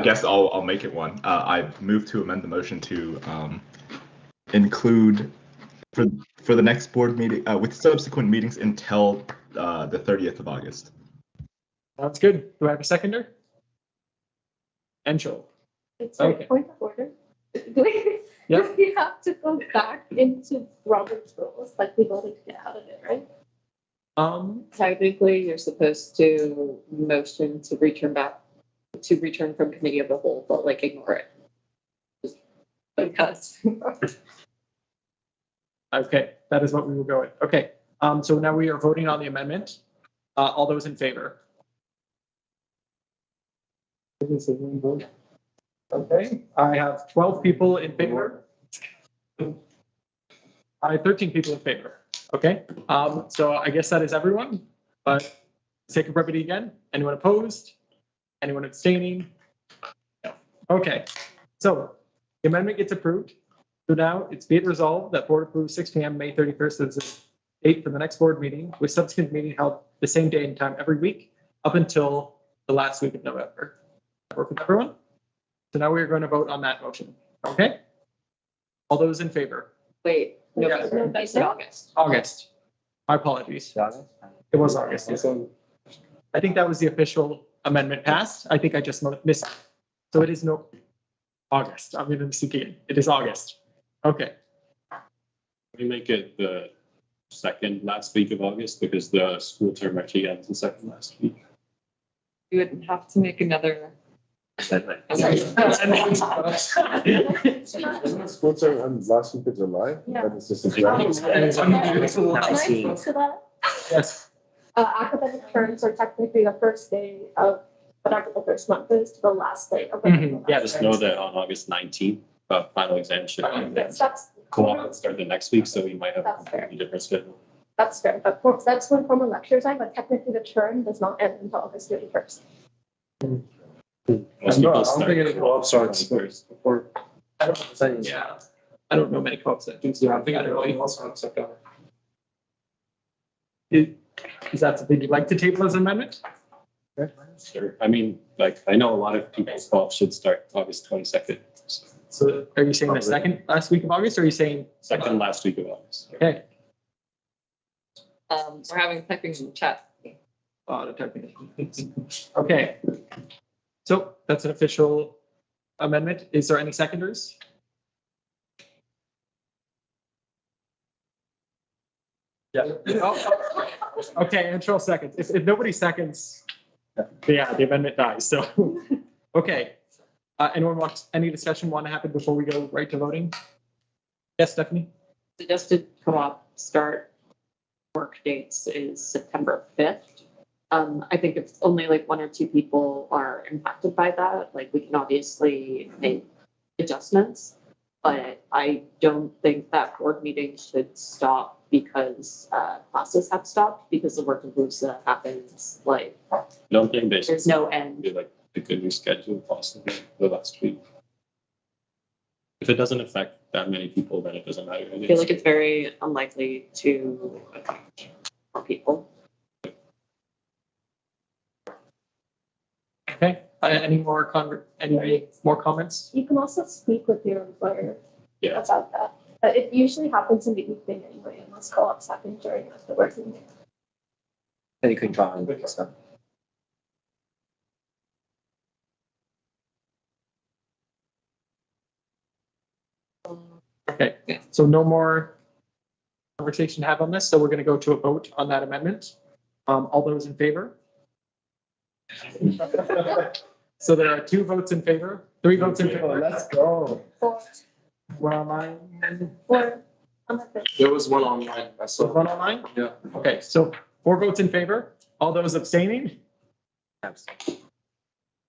guess I'll make it one. I move to amend the motion to include for the next board meeting with subsequent meetings until the 30th of August. Sounds good. Do I have a seconder? Encho. It's a Okay. point of order. Do we have to go back into Robert's rules, like we voted to get out of it, right? Technically, you're supposed to motion to return from committee of the whole, but like ignore it. Just because. Okay, that is what we will go with. Okay, so now we are voting on the amendment. All those in favor? Okay, I have 12 people in favor. I have 13 people in favor. Okay, so I guess that is everyone. But sake of brevity again, anyone opposed? Anyone abstaining? Okay, so the amendment gets approved. So now it's be it resolved that board approves 6 p.m. May 31st as the date for the next board meeting, with subsequent meeting held the same day and time every week up until the last week of November. Work with everyone? So now we are going to vote on that motion. Okay? All those in favor? Wait, November, Yeah. I said August. August. My apologies. It was August. Yes. I think that was the official amendment passed. I think I just missed it. So it is no August. I'm going to speak again. It is August. Okay. We make it the second last week of August because the school term actually ends the second last week. You would have to make another. School term ends last week of July. Yeah. That is just Can I speak to that? Yes. Academic terms are technically the first day of whatever the first month is to the last day of whatever the last Yeah, Just day know is. that on August 19th, final exam should That's co-op and start the next week, so we might have a That's fair. completely different schedule. That's fair, but that's when formal lectures are, but technically the term does not end until August 31st. Most people start co-op starts first. before. Yeah. I don't know many co-ops that do. Yeah, I think it really also on September. Is that something you'd like to table as an amendment? Sure. I mean, like, I know a lot of people's co-op should start August 22nd. So are you saying the second last week of August, or are you saying? Second last week of August. Okay. We're having typing in the chat. The typing. Okay. So that's an official amendment. Is there any seconders? Yeah. Okay, intro seconds. If nobody seconds, yeah, the amendment dies. So, okay. Anyone want any discussion want to happen before we go right to voting? Yes, Stephanie? Suggested co-op start work dates is September 5th. I think if only like 1 or 2 people are impacted by that, like we can obviously make adjustments, but I don't think that board meeting should stop because classes have stopped, because the work of WUSA happens like I don't think they should there's no end. do like pick a new schedule possibly the last week. If it doesn't affect that many people, then it doesn't matter. I feel like it's very unlikely to affect more people. Okay. Any more comments? You can also speak with your employer Yeah. about that. It usually happens in the evening anyway, unless co-ops happen during the working day. Then you can join and stuff. Okay, so no more conversation to have on this, so we're going to go to a vote on that amendment. All those in favor? So there are 2 votes in favor, 3 votes in favor. Let's go. One online, Or on the 5th. There was one online. I so saw. one online? Yeah. Okay, so 4 votes in favor, all those abstaining? 1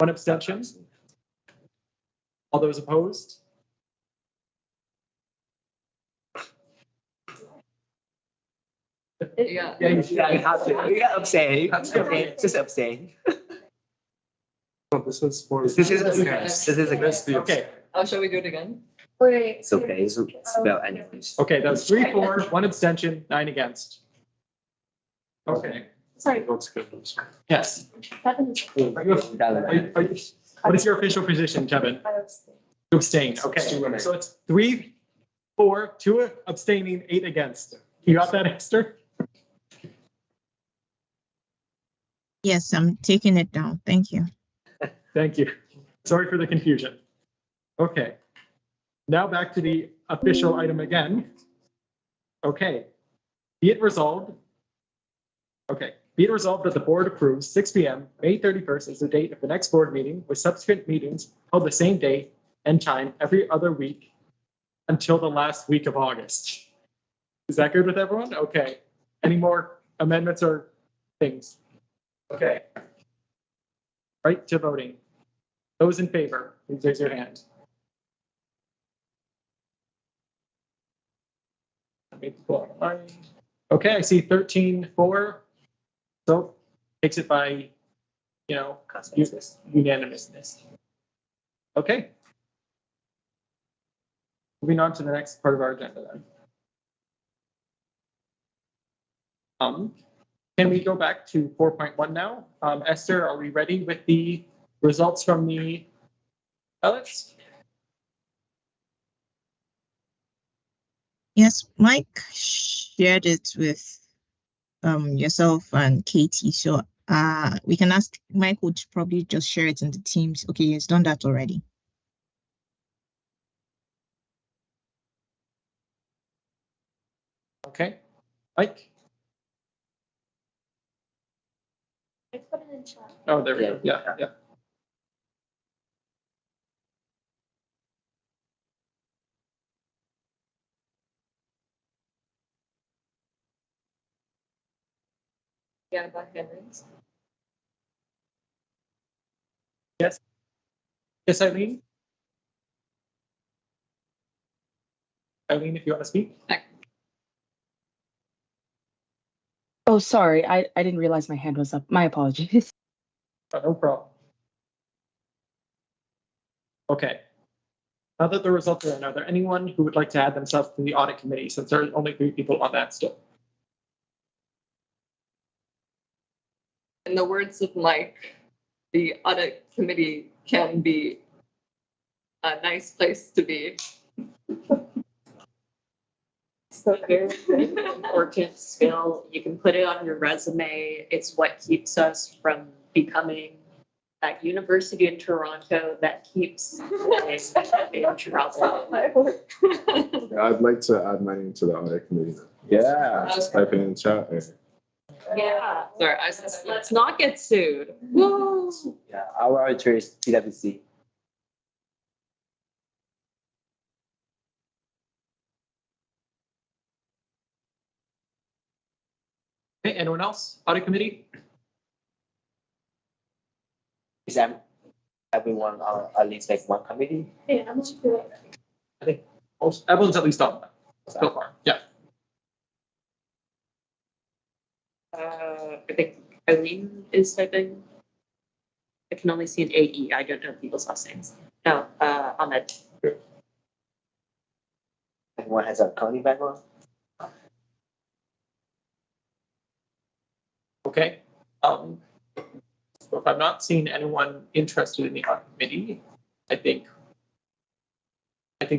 abstention? All those opposed? Yeah. Yeah, you Yeah, you have to. You got abstain. Okay. Just abstain. This is for. This is a good. Okay, Oh, shall we do it again? Wait, It's okay. It's about anyways. okay, that was 3 for, 1 abstention, 9 against. Okay, sorry, yes. Kevin is. What is your official position, Kevin? You abstain, okay. So it's 3 for, 2 abstaining, 8 against. You got that, Esther? Yes, I'm taking it down. Thank you. Thank you. Sorry for the confusion. Okay. Now back to the official item again. Okay. Be it resolved. Okay. Be it resolved that the board approves 6 p.m. May 31st as the date of the next board meeting, with subsequent meetings held the same day and time every other week until the last week of August. Is that good with everyone? Okay. Any more amendments or things? Okay. Right to voting. Those in favor, please raise your hand. Okay, I see 13 for. So takes it by, unanimousness. Okay. Moving on to the next part of our agenda then. Can we go back to 4.1 now? Esther, are we ready with the results from the ballots? Yes, Mike shared it with yourself and Katie. So we can ask Mike would probably just share it in the teams. Okay, he's done that already. Okay, Mike. I put it in chat. Oh, there we go. Yeah, yeah. Yeah, about Henry's. Yes. Yes, Eileen. Eileen, if you want to speak. Oh, sorry. I didn't realize my hand was up. My apologies. No problem. Okay. Now that the results are in, are there anyone who would like to add themselves to the audit committee, since there are only 3 people on that still? In the words of Mike, the audit committee can be a nice place to be. So very important skill. You can put it on your resume. It's what keeps us from becoming that university in Toronto that keeps in trouble. Yeah, I'd like to add my name to the audit committee. Yeah. Just type it in chat. Yeah. Sorry, Let's not get sued. Woo. Yeah, our auditor is PwC. Okay, anyone else? Audit committee? Is everyone on at least like one committee? Yeah, I'm just doing it. I think everyone's at least on that so far. Yeah. I think Eileen is typing. I can only see an AE. I don't know people's last names. No, Ahmed. Everyone has a accounting background? Okay. So if I'm not seeing anyone interested in the audit committee, I think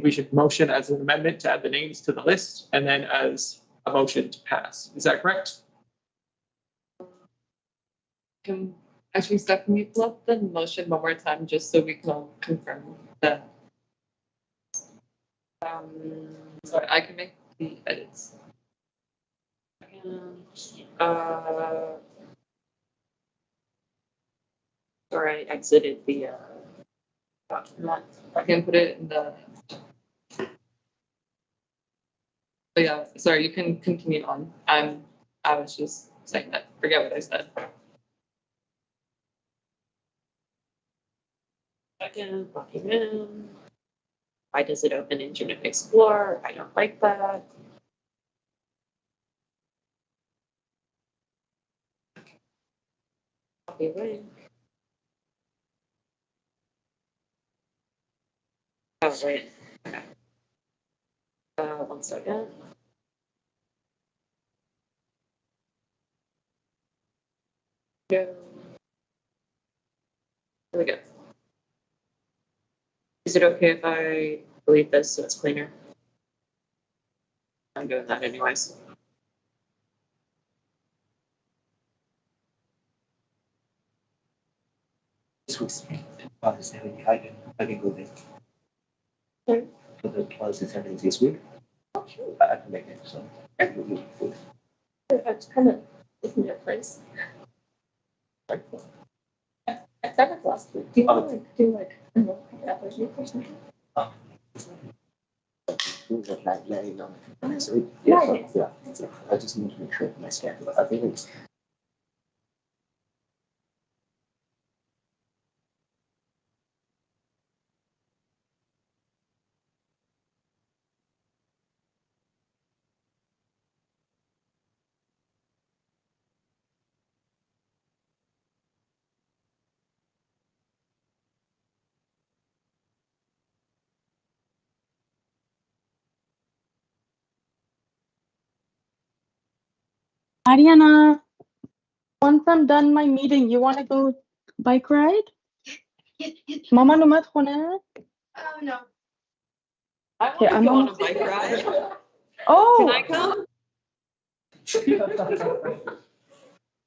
we should motion as an amendment to add the names to the list and then as a motion to pass. Is that correct? Actually, Steph, can you pull up the motion one more time just so we can all confirm that? Sorry, I can make the edits. Sorry, I exited the document. I can put it in the. But yeah, sorry, you can continue on. I was just saying that. Forget what I said. Second document. Why does it open Internet Explorer? I don't like that. Copy link. Oh, wait. Okay. 1 second. Go. There we go. Is it okay if I delete this so it's cleaner? I'm doing that anyways. This week's policy 70, I can go there. Sorry? For the policy 70 this week, Oh, sure. I can make it, so. It's kind of in your place. I said it last week. Do you want to do like a apology or something? Let you know. So, Yeah. yeah. I just need to make sure my schedule. I think it's Ariana, once I'm done my meeting, you want to go bike ride? Mama numat ko na. Oh, no. I Okay, want I'm to go on on- a bike ride. Oh, Can I come?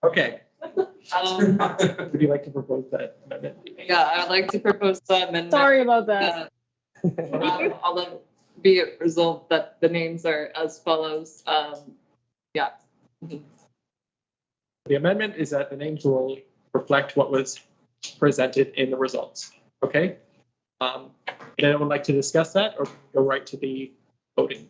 Okay. Um, Would you like to propose that amendment? Yeah, I'd like to propose the amendment. sorry about that. I'll then be it resolved that the names are as follows. Yeah. The amendment is that the names will reflect what was presented in the results. Okay. Would anyone like to discuss that or go right to the voting?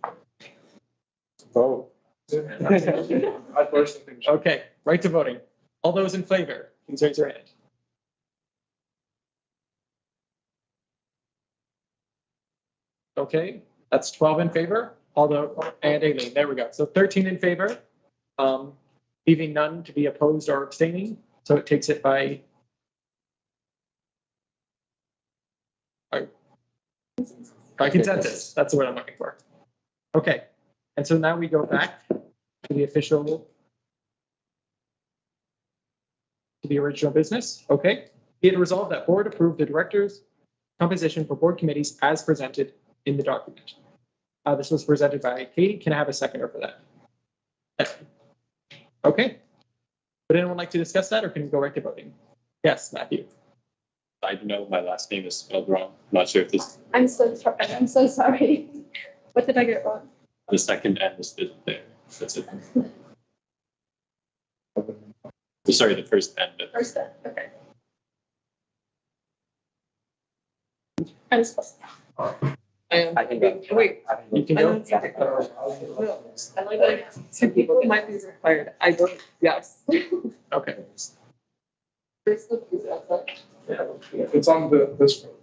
Vote. I personally think. Okay, right to voting. All those in favor, please raise your hand. Okay, that's 12 in favor, and Aileen, there we go. So 13 in favor, leaving none to be opposed or abstaining. So it takes it by consensus. That's the word I'm looking for. Okay, and so now we go back to the official, to the original business. Okay, be it resolved that board approve the director's composition for board committees as presented in the document. This was presented by Katie. Can I have a seconder for that? Okay. Would anyone like to discuss that or can we go right to voting? Yes, Matthew. I know my last name is spelled wrong. I'm not sure if this, I'm so sorry. I'm so sorry. What did I get wrong? the second N is there. That's it. Sorry, the first N. but- First step. Okay. I'm supposed to. I can go. Wait. You can I go. don't think it- no, I like two people might be required. I don't, yes. Okay. It's on this one.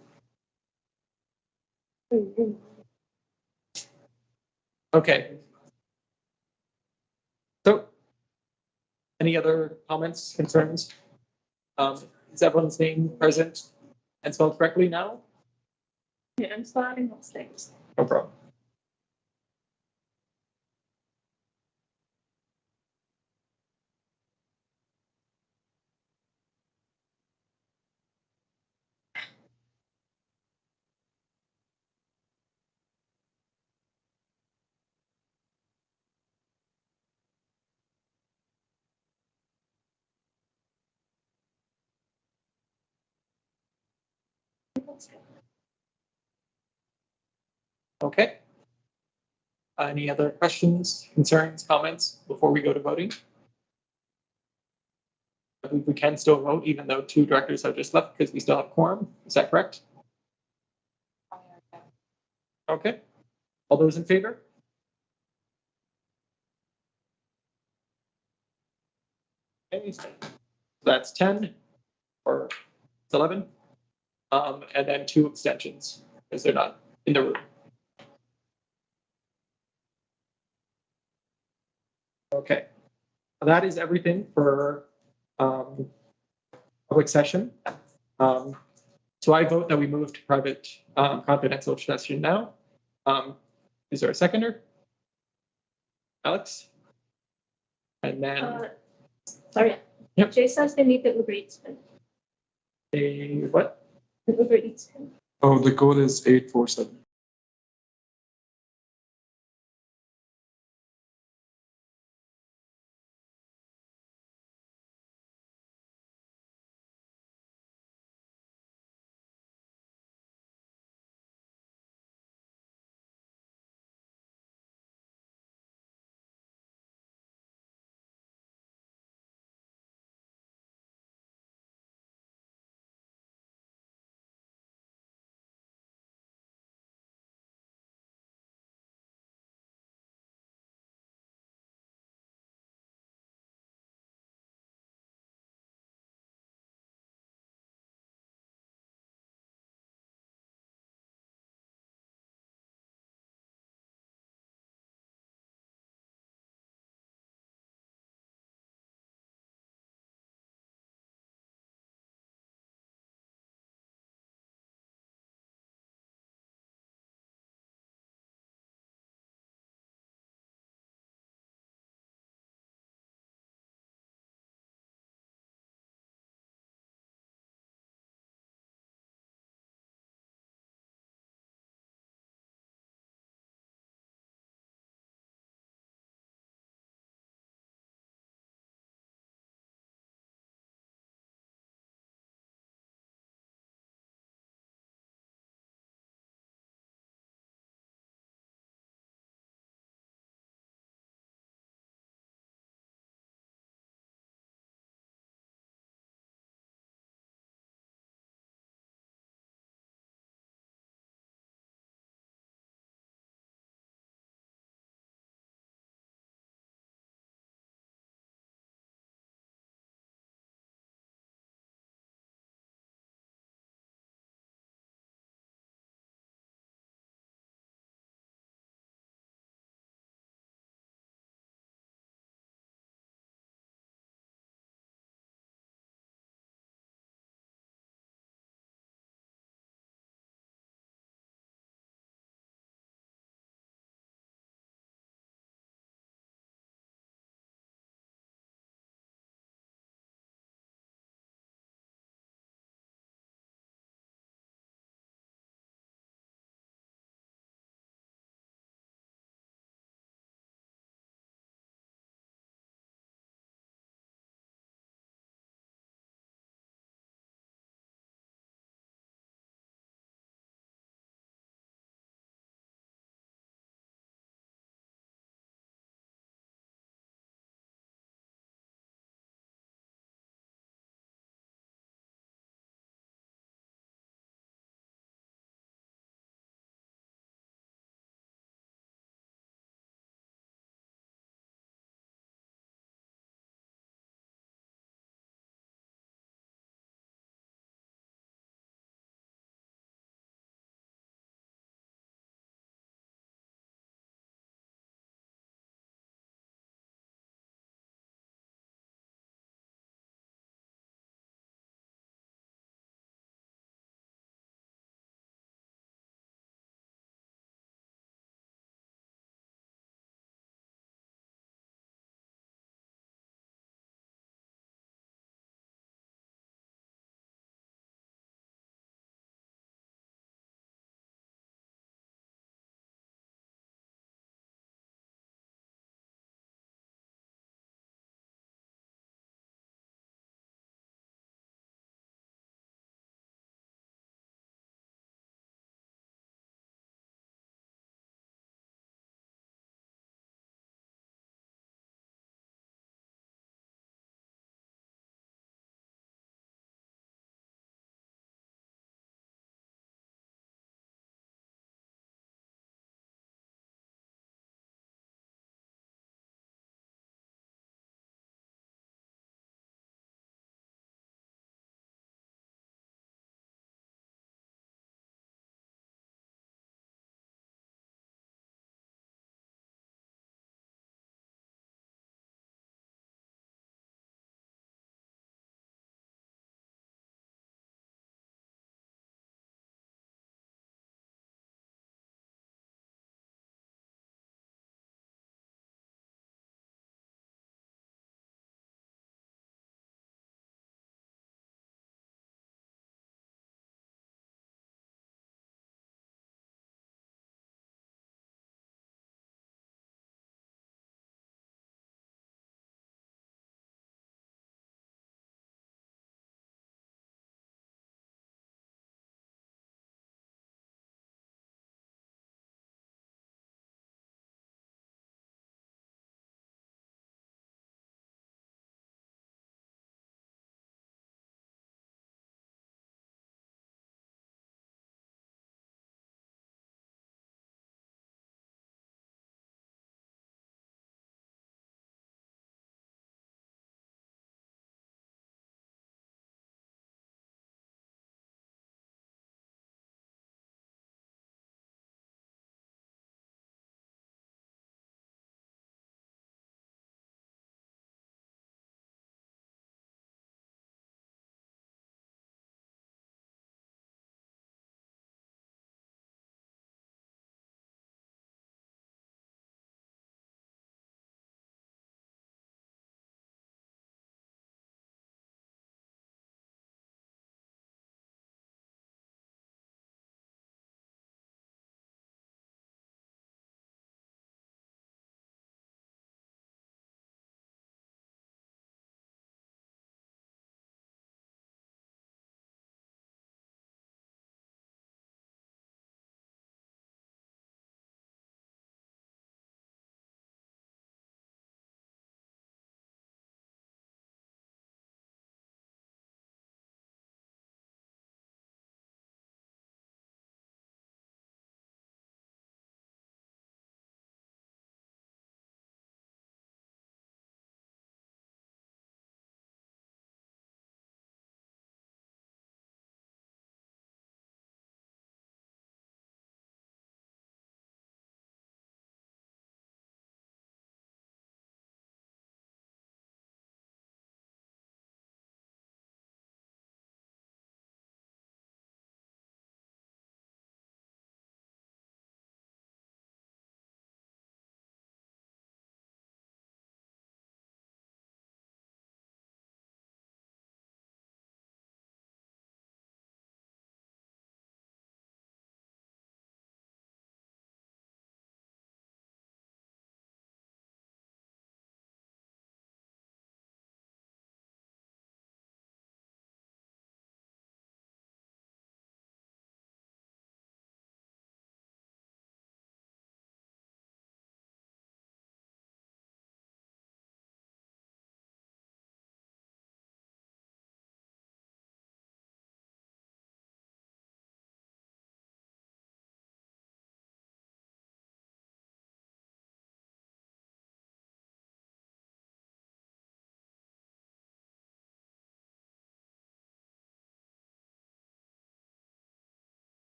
Okay. So, any other comments, concerns? Is everyone's name present and spelled correctly now? Yeah, I'm spotting those things. No problem. Okay. Any other questions, concerns, comments before we go to voting? I believe we can still vote even though two directors have just left because we still have quorum. Is that correct? Okay. All those in favor? Okay, so that's 10 or it's 11. And then 2 abstentions because they're not in the room. Okay, that is everything for public session. So I vote that we move to private confidential session now. Is there a seconder? Alex? And then Sorry. Yep. Jay says they need the Uber Eats pin. a what? The Uber Eats pin. Oh, the code is 847.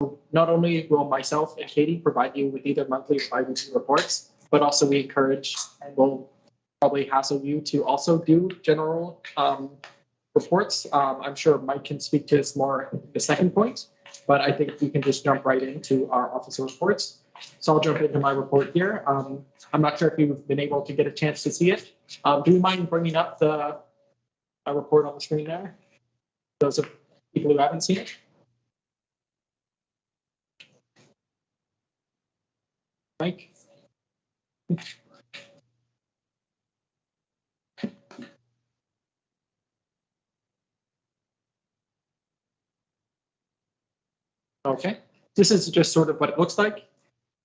So not only will myself and Katie provide you with either monthly or bi-weekly reports, but also we encourage and will probably hassle you to also do general reports. I'm sure Mike can speak to this more in the second point, but I think we can just jump right into our officer reports. So I'll jump into my report here. I'm not sure if you've been able to get a chance to see it. Do you mind bringing up the report on the screen there? Those of people who haven't seen it. Mike? Okay, this is just sort of what it looks like.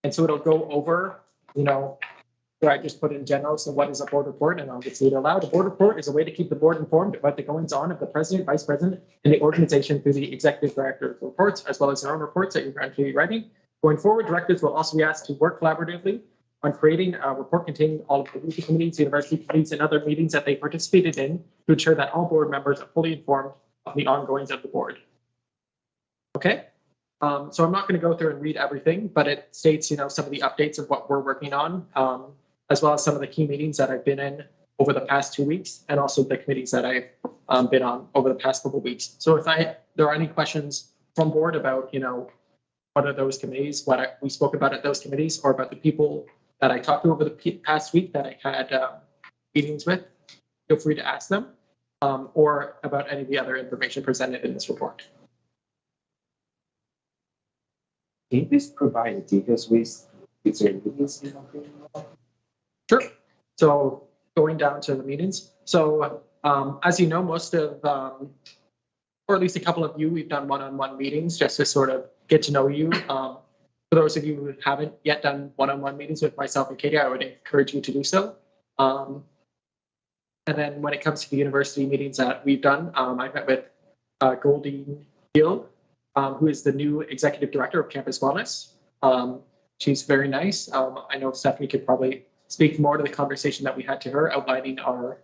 And so it'll go over, where I just put in general, so what is a board report? And I'll just read it aloud. A board report is a way to keep the board informed about the goings on of the president, vice president, and the organization through the executive director's reports, as well as their own reports that you're going to be writing. Going forward, directors will also be asked to work collaboratively on creating a report containing all of the WUSA committees, university committees, and other meetings that they participated in to ensure that all board members are fully informed of the ongoings of the board. Okay. So I'm not going to go through and read everything, but it states, some of the updates of what we're working on, as well as some of the key meetings that I've been in over the past 2 weeks, and also the committees that I've been on over the past couple of weeks. So if there are any questions from board about, what are those committees, we spoke about at those committees, or about the people that I talked to over the past week that I had meetings with, feel free to ask them, or about any of the other information presented in this report. Can you please provide details with your meetings? Sure. So going down to the meetings. So as you know, most of, or at least a couple of you, we've done one-on-one meetings just to sort of get to know you. For those of you who haven't yet done one-on-one meetings with myself and Katie, I would encourage you to do so. And then when it comes to the university meetings that we've done, I met with Goldie Gill, who is the new executive director of campus wellness. She's very nice. I know Stephanie could probably speak more to the conversation that we had to her, outlining our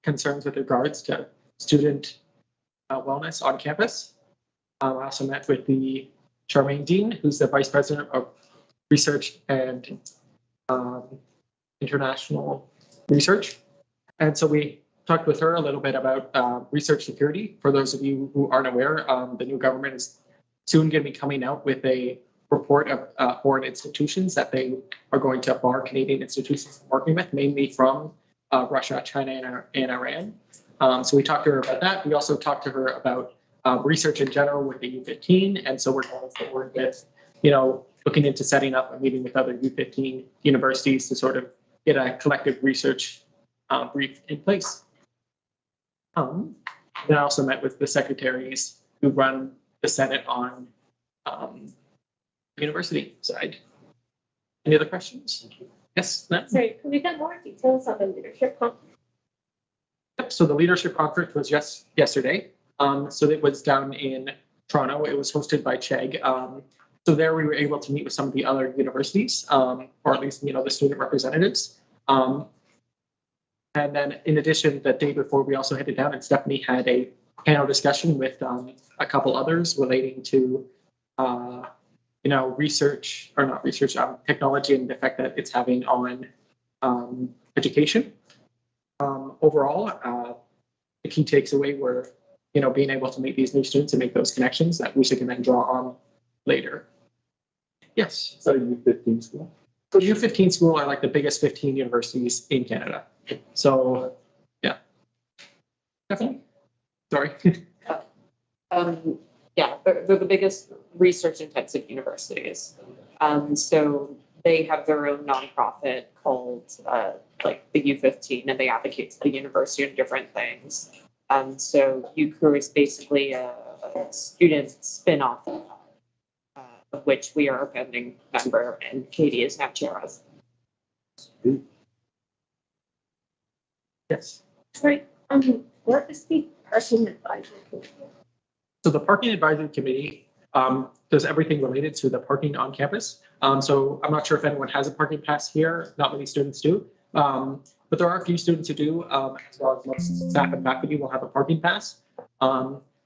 concerns with regards to student wellness on campus. I also met with the Charmaine Dean, who's the vice president of research and international research. And so we talked with her a little bit about research security. For those of you who aren't aware, the new government is soon going to be coming out with a report of foreign institutions that they are going to bar Canadian institutions from working with, mainly from Russia, China, and Iran. So we talked to her about that. We also talked to her about research in general with the U15. And so we're going forward with, looking into setting up a meeting with other U15 universities to sort of get a collective research brief in place. Then I also met with the secretaries who run the Senate on university side. Any other questions? Yes, Matt? Sorry, can we get more details on the leadership conference? Yep, so the leadership conference was just yesterday. So it was down in Toronto. It was hosted by Chegg. So there we were able to meet with some of the other universities, or at least, the student representatives. And then in addition, the day before, we also headed down and Stephanie had a panel discussion with a couple others relating to, research, or not research, technology and the effect that it's having on education. Overall, the key takes away were, being able to meet these new students and make those connections that WUSA can then draw on later. Yes? Is that a U15 school? So U15 school are like the biggest 15 universities in Canada. So, yeah. Definitely. Sorry. Yeah, they're the biggest research-intensive universities. So they have their own nonprofit called like the U15, and they advocate to the university on different things. So UCRU is basically a student spin-off of which we are a founding member, and Katie is now chair of. Yes. Sorry, what is the parking advisory committee? So the parking advisory committee does everything related to the parking on campus. So I'm not sure if anyone has a parking pass here. Not many students do, but there are a few students who do, as well as most staff and faculty will have a parking pass.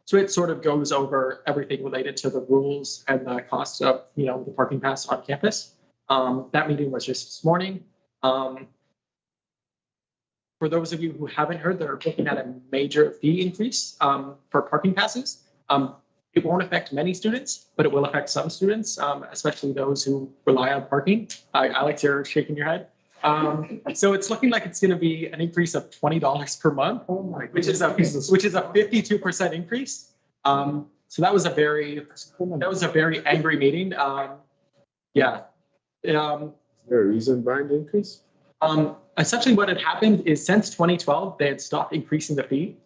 So it sort of goes over everything related to the rules and the cost of, the parking pass on campus. That meeting was just this morning. For those of you who haven't heard, they're looking at a major fee increase for parking passes. It won't affect many students, but it will affect some students, especially those who rely on parking. Alex, you're shaking your head. So it's looking like it's going to be an increase of $20 per month, which is a 52% increase. So that was a very angry meeting. Yeah. Is there a reason behind the increase? Essentially what had happened is since 2012, they had stopped increasing the fee.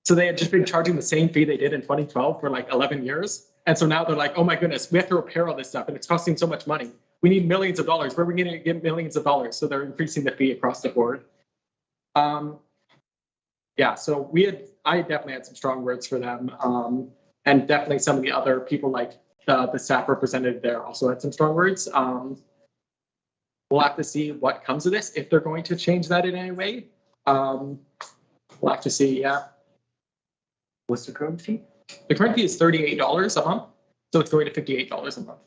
So they had just been charging the same fee they did in 2012 for like 11 years. And so now they're like, oh my goodness, we have to repair all this stuff and it's costing so much money. We need millions of dollars. Where are we going to get millions of dollars? So they're increasing the fee across the board. Yeah, so I definitely had some strong words for them. And definitely some of the other people like the staff representative there also had some strong words. We'll have to see what comes of this, if they're going to change that in any way. We'll have to see, yeah. What's the current fee? The current fee is $38 a month, so it's going to $58 a month.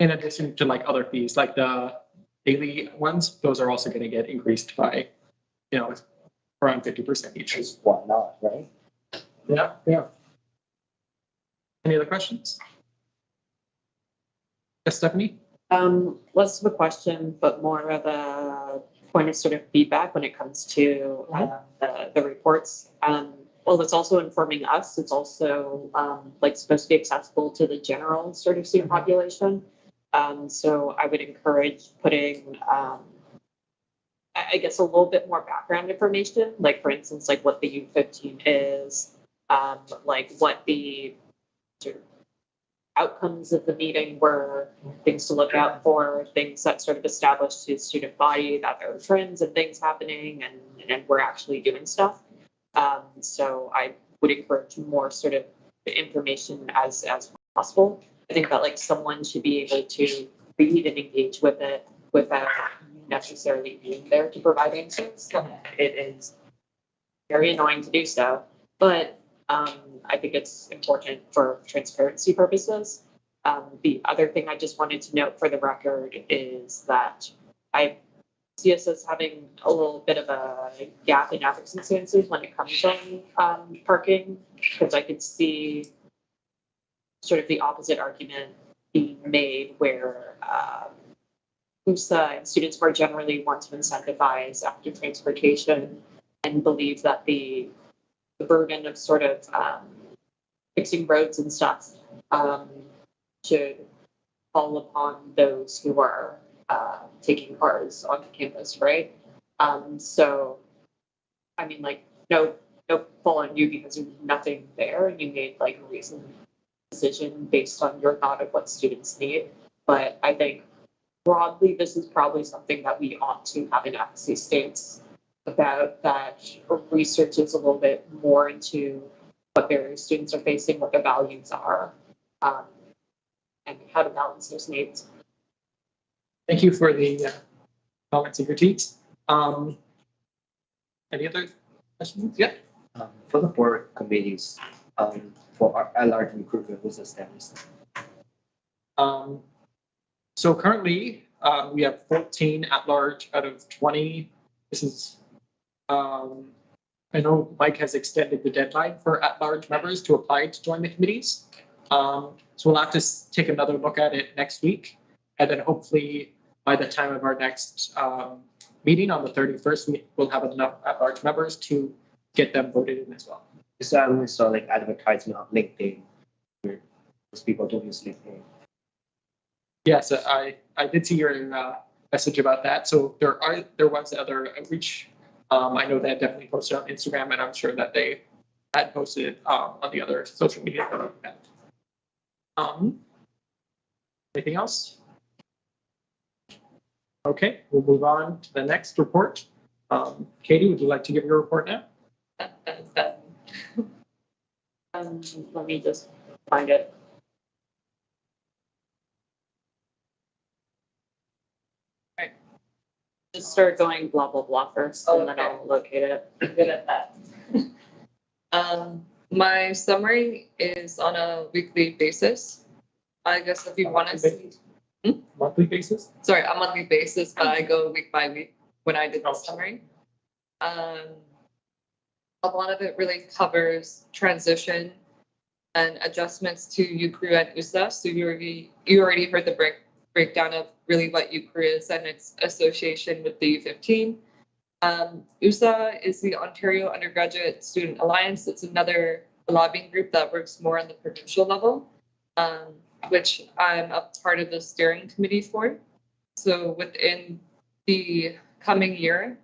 In addition to like other fees, like the daily ones, those are also going to get increased by, around 50% each. Is why not, right? Yeah, yeah. Any other questions? Yes, Stephanie? Less of a question, but more of a point of sort of feedback when it comes to the reports. Well, it's also informing us. It's also supposed to be accessible to the general sort of student population. So I would encourage putting, I guess, a little bit more background information, like for instance, like what the U15 is, like what the sort of outcomes of the meeting were, things to look out for, things that sort of established to the student body that there are trends and things happening and we're actually doing stuff. So I would encourage more sort of information as possible. I think that like someone should be able to read and engage with it without necessarily being there to provide answers. It is very annoying to do so, but I think it's important for transparency purposes. The other thing I just wanted to note for the record is that I see us as having a little bit of a gap in ethics and stances when it comes on parking, because I could see sort of the opposite argument being made where WUSA and students more generally want to incentivize active transportation and believe that the burden of sort of fixing roads and stuff should fall upon those who are taking cars onto campus, right? So, I mean, like, no fault on you because there's nothing there and you made like a reasoned decision based on your thought of what students need. But I think broadly, this is probably something that we ought to have an advocacy stance about, that researches a little bit more into what various students are facing, what their values are, and how to balance those needs. Thank you for the comments and critiques. Any other questions? Yeah. For the board committees, for our at-large recruitment, what's the status? So currently, we have 14 at-large out of 20. This is, I know Mike has extended the deadline for at-large members to apply to join the committees. So we'll have to take another look at it next week. And then hopefully by the time of our next meeting on the 31st, we will have enough at-large members to get them voted in as well. So I only saw like advertisement on LinkedIn where most people don't use LinkedIn. Yes, I did see your message about that. So there was other outreach. I know they had definitely posted on Instagram, and I'm sure that they had posted on the other social media. Anything else? Okay, we'll move on to the next report. Katie, would you like to give your report now? Let me just find it. Okay. Just start going blah, blah, blah first, and then I'll locate it. I'm good at that. My summary is on a weekly basis. I guess if you want to see, Monthly basis? sorry, a monthly basis, but I go week by week when I did the summary. A lot of it really covers transition and adjustments to UCRU and WUSA. So you already heard the breakdown of really what UCRU is and its association with the U15. WUSA is the Ontario Undergraduate Student Alliance. It's another lobbying group that works more on the provincial level, which I'm a part of the steering committee for. So within the coming year,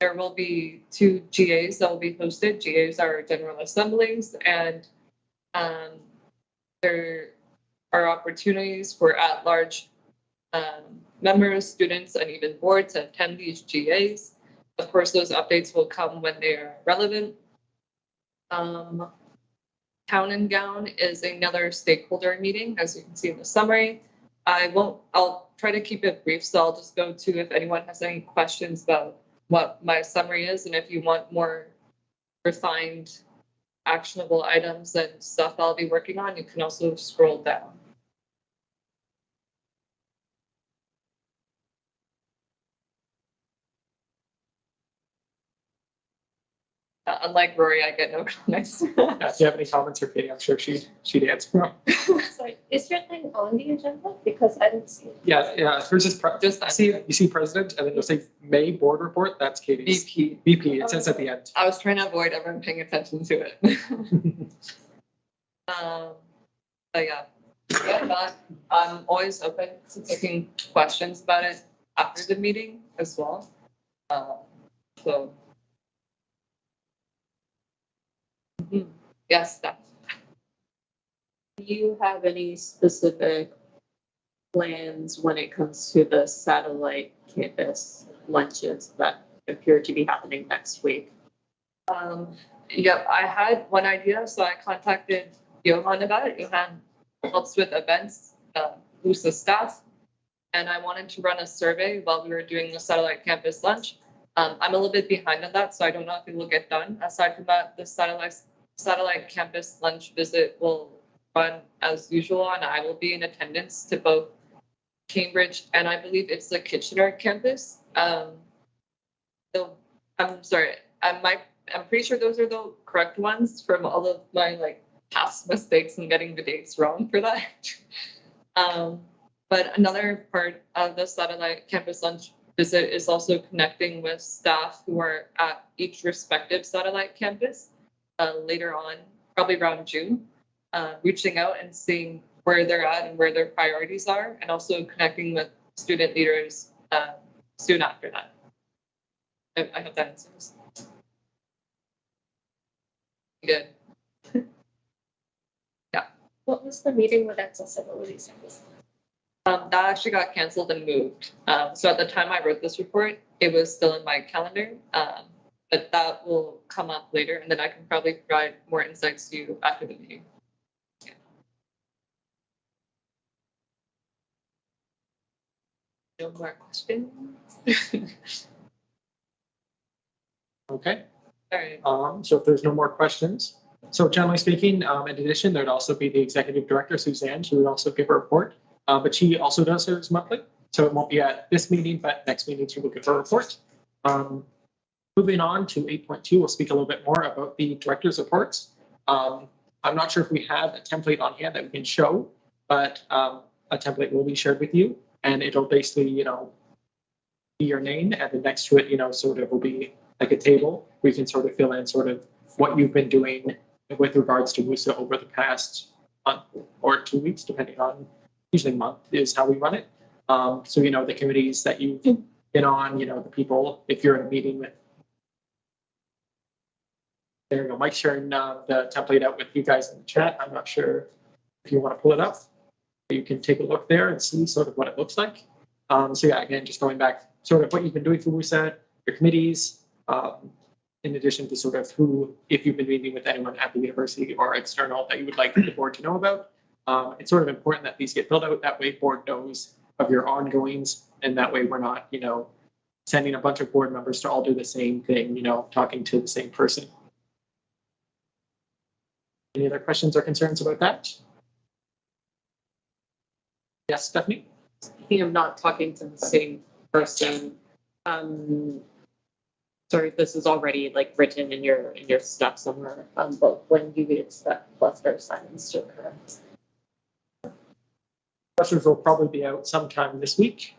there will be 2 GAs that will be hosted. GAs are General Assemblies, and there are opportunities for at-large members, students, and even boards to attend these GAs. Of course, those updates will come when they are relevant. Town and Gown is another stakeholder meeting, as you can see in the summary. I'll try to keep it brief, so I'll just go to if anyone has any questions about what my summary is, and if you want more refined, actionable items and stuff I'll be working on, you can also scroll down. Unlike Rory, I get no comments. If you have any comments for Katie, I'm sure she'd answer. Sorry, is your thing on the agenda? Because I didn't see it. Yeah. There's just you see president, and then you'll say May board report. That's Katie's. VP. It says at the end. I was trying to avoid everyone paying attention to it. But yeah, I'm always open to taking questions about it after the meeting as well. So. Yes, do you have any specific plans when it comes to the satellite campus lunches that appear to be happening next week? Yep, I had one idea, so I contacted Johan about it. Johan helps with events, WUSA staff, and I wanted to run a survey while we were doing the satellite campus lunch. I'm a little bit behind on that, so I don't know if it will get done. Aside from that, the satellite campus lunch visit will run as usual, and I will be in attendance to both Cambridge and I believe it's the Kitchener campus. So I'm sorry, I'm pretty sure those are the correct ones from all of my past mistakes and getting the dates wrong for that. But another part of the satellite campus lunch visit is also connecting with staff who are at each respective satellite campus later on, probably around June, reaching out and seeing where they're at and where their priorities are, and also connecting with student leaders soon after that. I hope that answers. Good. Yeah. What was the meeting with accessibility service? That actually got canceled and moved. So at the time I wrote this report, it was still in my calendar, but that will come up later, and then I can probably provide more insights to you after the meeting. Yeah. No more questions? Okay. All right. So if there's no more questions, so generally speaking, in addition, there'd also be the executive director, Suzanne. She would also give a report, but she also does hers monthly. So it won't be at this meeting, but next meeting she will give her report. Moving on to 8.2, we'll speak a little bit more about the director's reports. I'm not sure if we have a template on hand that we can show, but a template will be shared with you, and it'll basically, be your name, and then next to it, sort of will be like a table where you can sort of fill in sort of what you've been doing with regards to WUSA over the past month or 2 weeks, depending on, usually month is how we run it. So, the committees that you've been on, the people, if you're in a meeting with, there you go, Mike's sharing the template out with you guys in the chat. I'm not sure if you want to pull it up. You can take a look there and see sort of what it looks like. So yeah, again, just going back, sort of what you've been doing for WUSA, your committees, in addition to sort of who, if you've been meeting with anyone at the university or external that you would like the board to know about. It's sort of important that these get filled out. That way board knows of your ongoings, and that way we're not, sending a bunch of board members to all do the same thing, talking to the same person. Any other questions or concerns about that? Yes, Stephanie? Speaking of not talking to the same person, sorry if this is already like written in your stuff somewhere, but when do we expect cluster assignments to occur? Clusters will probably be out sometime this week.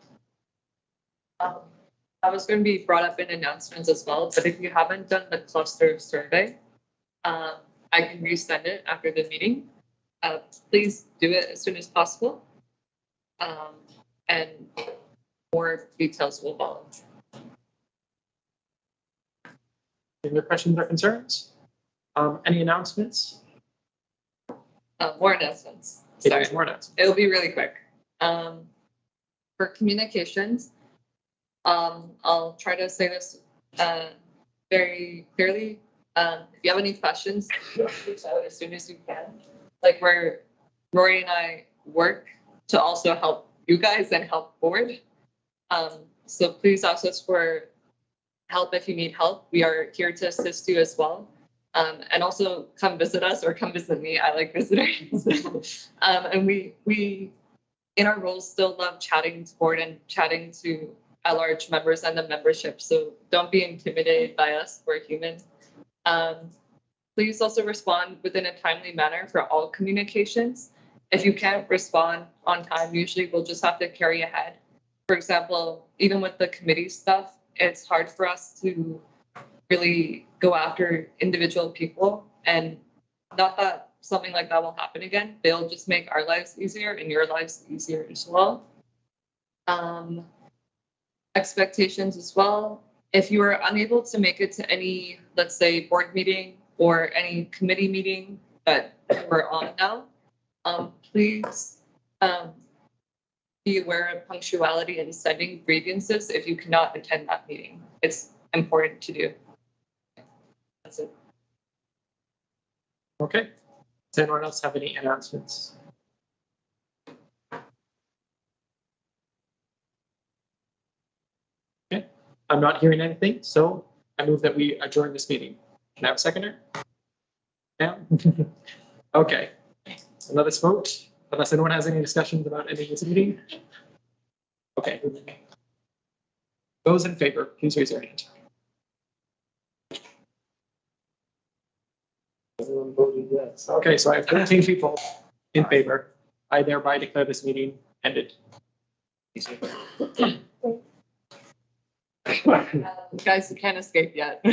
That was going to be brought up in announcements as well, but if you haven't done the cluster survey, I can resend it after the meeting. Please do it as soon as possible. And more details will follow. Any other questions or concerns? Any announcements? More announcements. Sorry, more announcements. It'll be really quick. For communications, I'll try to say this very clearly. If you have any questions, reach out as soon as you can. Like where Rory and I work to also help you guys and help board. So please ask us for help if you need help. We are here to assist you as well. And also come visit us or come visit me. I like visitors. And we in our roles still love chatting to board and chatting to at-large members and the membership. So don't be intimidated by us. We're human. Please also respond within a timely manner for all communications. If you can't respond on time, usually we'll just have to carry ahead. For example, even with the committee stuff, it's hard for us to really go after individual people, and not that something like that will happen again. They'll just make our lives easier and your lives easier as well. Expectations as well. If you are unable to make it to any, let's say, board meeting or any committee meeting that we're on now, please be aware of punctuality and sending grievances if you cannot attend that meeting. It's important to do. That's it. Okay. Does anyone else have any announcements? Okay. I'm not hearing anything, so I move that we adjourn this meeting. Can I have a seconder? Yeah. Okay. Let us vote, unless anyone has any discussions about ending this meeting. Okay. Those in favor, please raise your hand. Everyone voted yes. Okay, so I have 13 people in favor. I thereby declare this meeting ended. Guys, you can't escape yet.